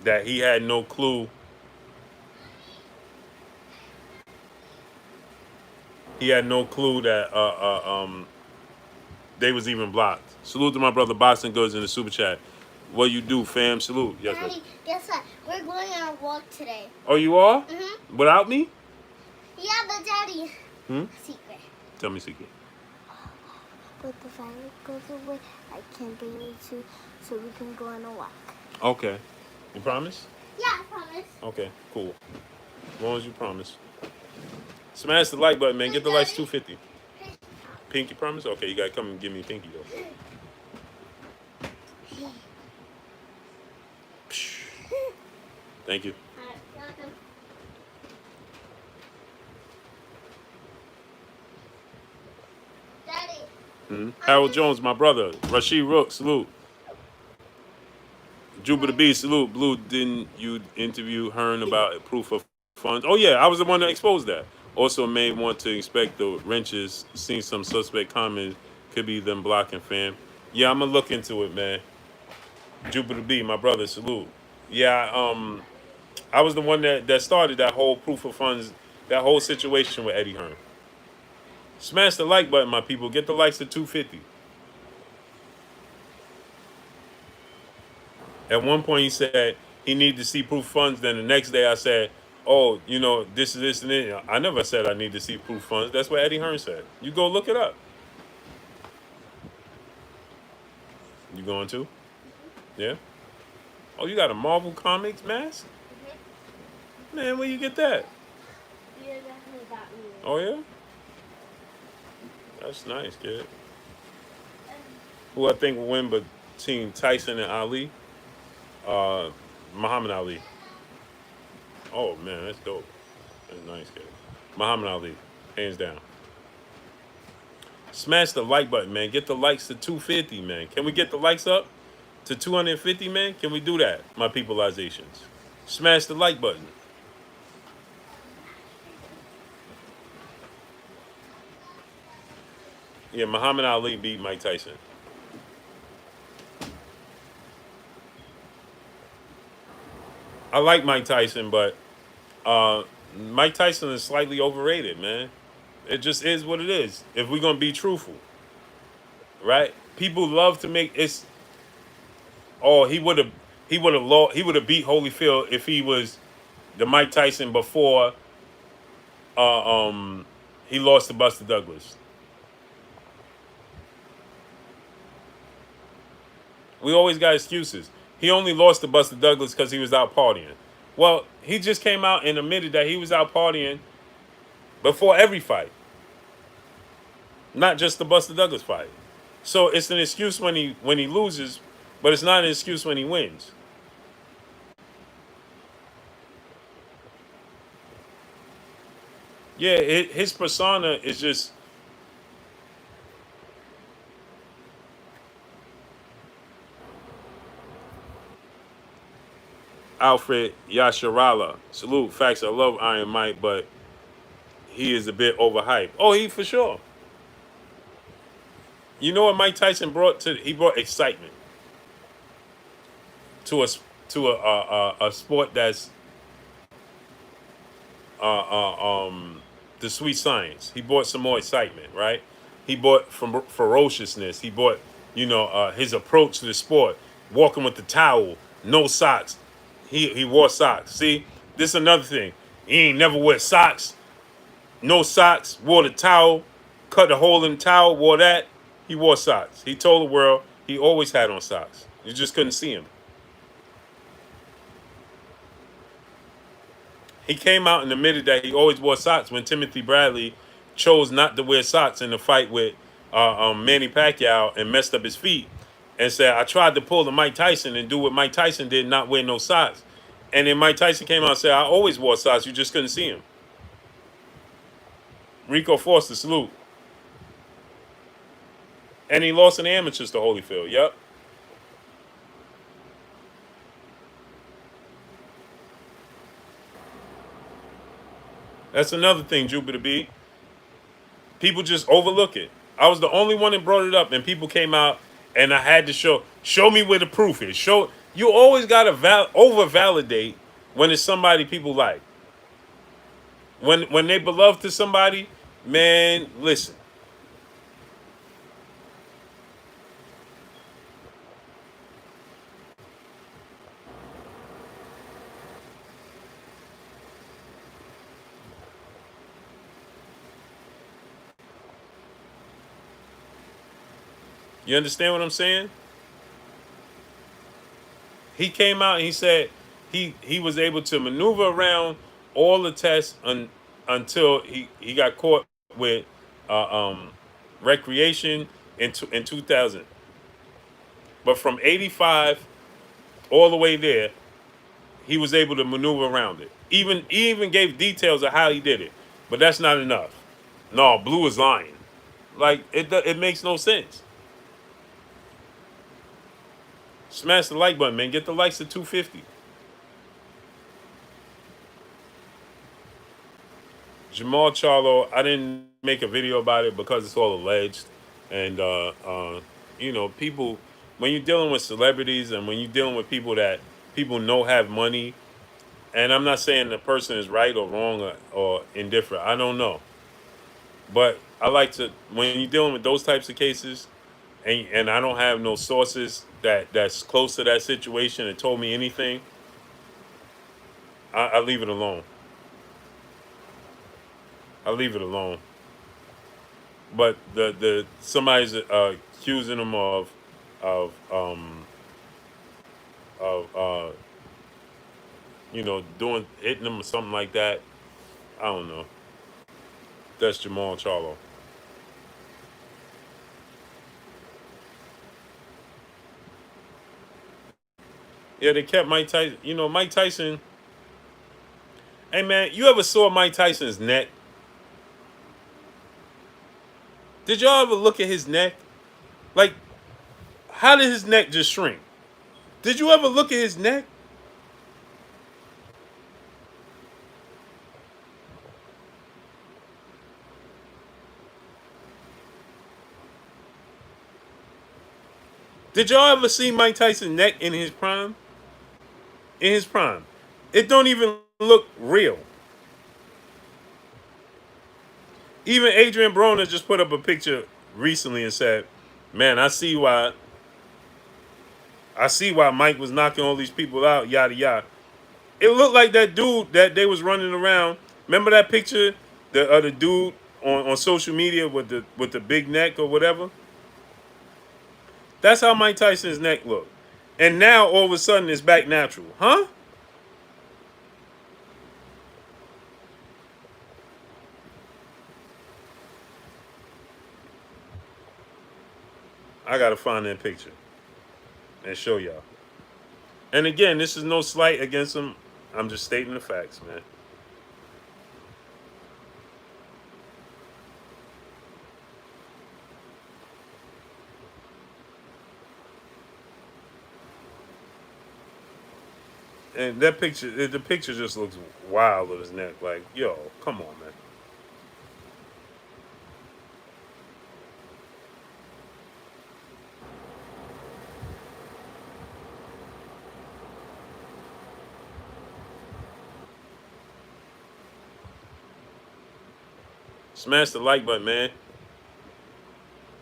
That he had no clue. He had no clue that they was even blocked. Salute to my brother Boston Goods in the super chat. What you do, fam? Salute. Yes, Daddy, guess what? We're going on a walk today. Oh, you are? Mm-hmm. Without me? Yeah, but Daddy. Hmm? Secret. Tell me secret. But the virus goes away, I can bring you to, so we can go on a walk. Okay. You promise? Yeah, I promise. Okay, cool. As long as you promise. Smash the like button, man. Get the likes 250. Pinky promise? Okay, you gotta come and give me a pinky though. Thank you. Alright, you're welcome. Daddy. Harold Jones, my brother. Rashid Rook, salute. Jupiter B, salute. Blue, didn't you interview Hearn about proof of funds? Oh, yeah, I was the one that exposed that. Also may want to inspect the wrenches. Seen some suspect comments. Could be them blocking, fam. Yeah, I'm going to look into it, man. Jupiter B, my brother, salute. Yeah, I was the one that started that whole proof of funds, that whole situation with Eddie Hearn. Smash the like button, my people. Get the likes to 250. At one point, he said he needed to see proof funds. Then the next day, I said, "Oh, you know, this is this and this." I never said I need to see proof funds. That's what Eddie Hearn said. You go look it up. You going to? Yeah. Oh, you got a Marvel Comics mask? Man, where you get that? Yeah, definitely got me. Oh yeah. That's nice, kid. Who I think will win between Tyson and Ali? Muhammad Ali. Oh man, that's dope. That's nice, kid. Muhammad Ali, hands down. Smash the like button, man. Get the likes to 250, man. Can we get the likes up to 250, man? Can we do that, my peopleizations? Smash the like button. Yeah, Muhammad Ali beat Mike Tyson. I like Mike Tyson, but Mike Tyson is slightly overrated, man. It just is what it is. If we're gonna be truthful, right? People love to make it's. Oh, he would have beat Holyfield if he was the Mike Tyson before. He lost to Buster Douglas. We always got excuses. He only lost to Buster Douglas because he was out partying. Well, he just came out and admitted that he was out partying before every fight, not just the Buster Douglas fight. So it's an excuse when he loses, but it's not an excuse when he wins. Yeah, his persona is just. Alfred Yasharala. Salute. Facts. I love Iron Mike, but he is a bit overhyped. Oh, he for sure. You know what Mike Tyson brought to? He brought excitement to a sport that's the sweet science. He brought some more excitement, right? He brought from ferociousness. He brought his approach to the sport, walking with the towel, no socks. He wore socks. See, this is another thing. He ain't never wear socks. No socks. Wore the towel. Cut a hole in the towel. Wore that. He wore socks. He told the world he always had on socks. You just couldn't see him. He came out and admitted that he always wore socks when Timothy Bradley chose not to wear socks in the fight with Manny Pacquiao and messed up his feet and said, I tried to pull the Mike Tyson and do what Mike Tyson did, not wear no socks. And then Mike Tyson came out and said, I always wore socks. You just couldn't see him. Rico Foster, salute. And he lost in the amateurs to Holyfield. Yep. That's another thing, Jupiter B. People just overlook it. I was the only one that brought it up, and people came out, and I had to show me where the proof is. You always gotta over validate when it's somebody people like. When they beloved to somebody, man, listen. You understand what I'm saying? He came out and he said he was able to maneuver around all the tests until he got caught with uh, um, recreation in 2000. But from 85 all the way there, he was able to maneuver around it. He even gave details of how he did it. But that's not enough. No, Blue is lying. Like it makes no sense. Smash the like button, man. Get the likes to 250. Jamal Charlo, I didn't make a video about it because it's all alleged, and people, when you're dealing with celebrities and when you're dealing with people that people know have money, and I'm not saying the person is right or wrong or indifferent. I don't know, but I like to when you're dealing with those types of cases, and I don't have no sources that's close to that situation and told me anything. I leave it alone. I leave it alone. But the somebody's accusing him of of doing hitting him or something like that. I don't know. That's Jamal Charlo. Yeah, they kept Mike Tyson. Mike Tyson. Hey man, you ever saw Mike Tyson's neck? Did y'all ever look at his neck? Like, how did his neck just shrink? Did you ever look at his neck? Did y'all ever see Mike Tyson's neck in his prime? In his prime, it don't even look real. Even Adrian Broner just put up a picture recently and said, "Man, I see why Mike was knocking all these people out, yada yada." It looked like that dude that they was running around. Remember that picture, the dude on social media with the big neck or whatever. That's how Mike Tyson's neck looked, and now all of a sudden it's back natural, huh? I gotta find that picture and show y'all. And again, this is no slight against him. I'm just stating the facts, man. And that picture, the picture just looks wild of his neck. Like, yo, come on, man. Smash the like button, man.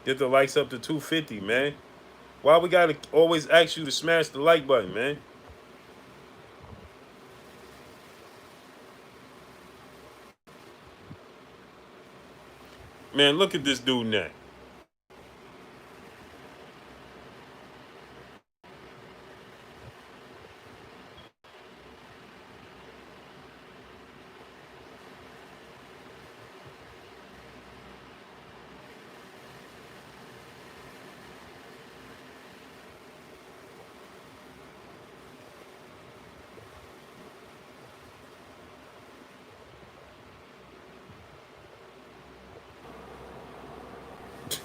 Get the likes up to 250, man. Why we gotta always ask you to smash the like button, man? Man, look at this dude neck.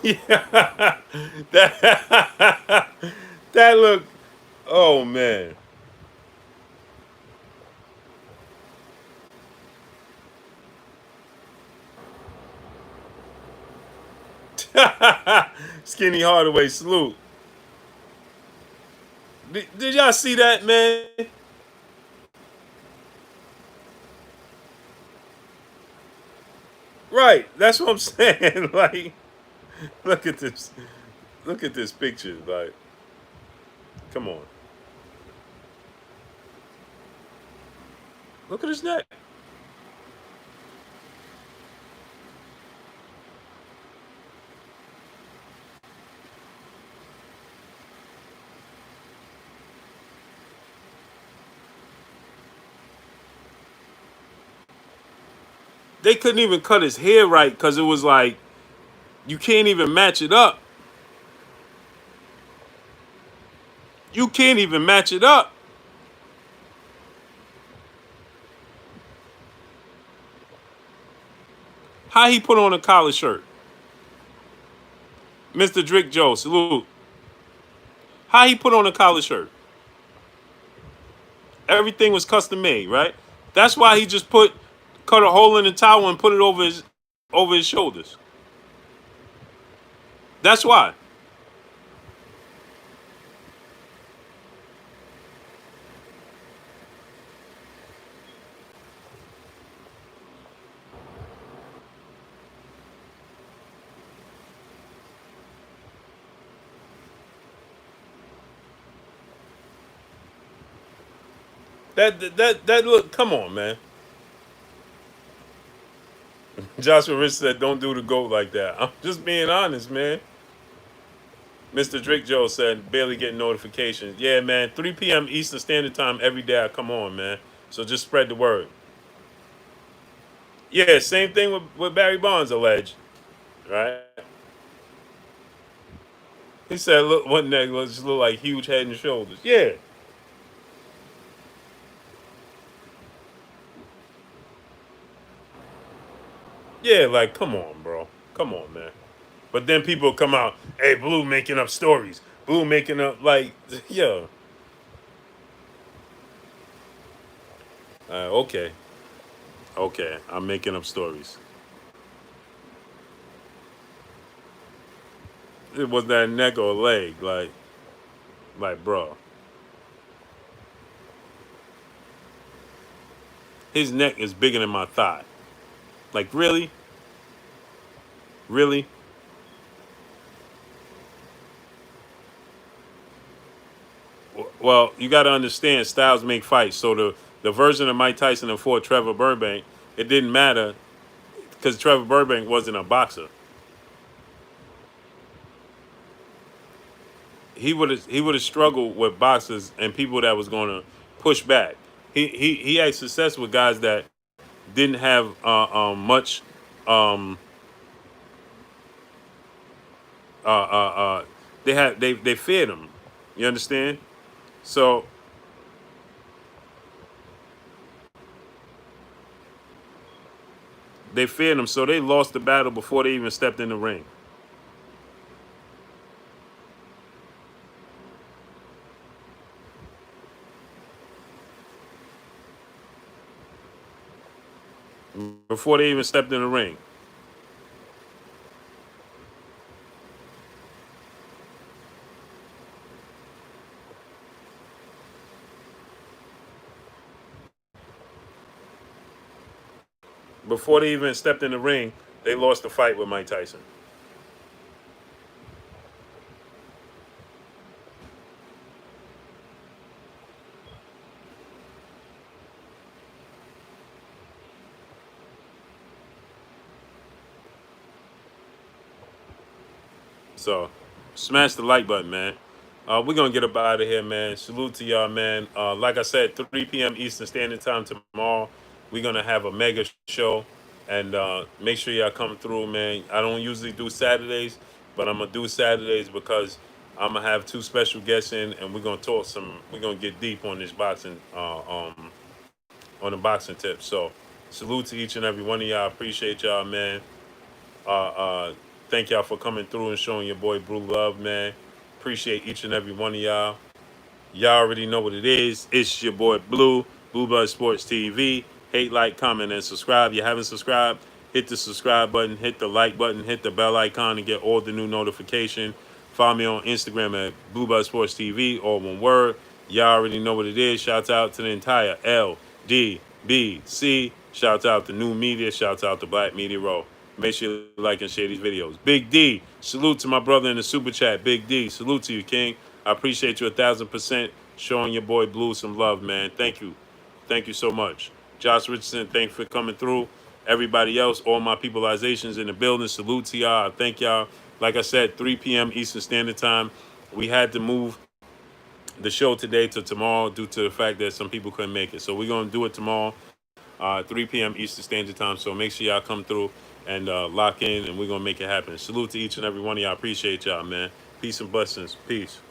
Yeah, that that look. Oh man, Skinny Hardaway salute. Did y'all see that, man? Right, that's what I'm saying. Like, look at this. Look at this picture. Like, come on. Look at his neck. they couldn't even cut his hair right because it was like you can't even match it up. You can't even match it up. How he put on a collar shirt? Mr. Drick Joe, salute. How he put on a collar shirt? Everything was custom made, right? That's why he just cut a hole in the towel and put it over his shoulders. That's why. That look. Come on, man. Joshua Rich said, "Don't do the goat like that." I'm just being honest, man. Mr. Drake Joe said, "Barely getting notifications." Yeah, man. 3 p.m. Eastern Standard Time every day. I come on, man. So just spread the word. Yeah, same thing with Barry Bonds alleged, right? He said, "Look, one neck just look like huge head and shoulders." Yeah, yeah. Like, come on, bro. Come on, man. But then people come out, hey, Blue making up stories. Blue making up like, yeah. Okay, okay. I'm making up stories. It was that neck or leg, bro. His neck is bigger than my thigh. Like, really, really. Well, you got to understand, styles make fights. So the version of Mike Tyson that fought Trevor Burbank, it didn't matter because Trevor Burbank wasn't a boxer. He would have struggled with boxers and people that was going to push back. He had success with guys that didn't have much. Um, they feared him. You understand? So they feared him. So they lost the battle before they even stepped in the ring. Before they even stepped in the ring. Before they even stepped in the ring, they lost the fight with Mike Tyson. So, smash the like button, man. We're gonna get up out of here, man. Salute to y'all, man. Like I said, 3 p.m. Eastern Standard Time tomorrow. We're gonna have a mega show, and make sure y'all come through, man. I don't usually do Saturdays, but I'm gonna do Saturdays because I'm gonna have two special guests in, and we're gonna talk some. We're gonna get deep on this boxing, on the boxing tip. So, salute to each and every one of y'all. Appreciate y'all, man. Uh, uh, Thank y'all for coming through and showing your boy Brew love, man. Appreciate each and every one of y'all. Y'all already know what it is. It's your boy Blue, Blue Blood Sports TV. Hate, like, comment, and subscribe. You haven't subscribed? Hit the subscribe button, hit the like button, hit the bell icon to get all the new notification. Follow me on Instagram at Blue Blood Sports TV, all one word. Y'all already know what it is. Shouts out to the entire LDBC. Shouts out to New Media. Shouts out to Black Media Row. Make sure you like and share these videos. Big D, salute to my brother in the super chat. Big D, salute to you, King. I appreciate you 1,000% showing your boy Blue some love, man. Thank you. Thank you so much. Josh Richardson, thanks for coming through. Everybody else, all my peopleizations in the building, salute to y'all. Thank y'all. Like I said, 3 p.m. Eastern Standard Time. We had to move the show today to tomorrow due to the fact that some people couldn't make it. So we're going to do it tomorrow. 3 p.m. Eastern Standard Time. So make sure y'all come through and lock in, and we're gonna make it happen. Salute to each and every one of y'all. Appreciate y'all, man. Peace and blessings. Peace.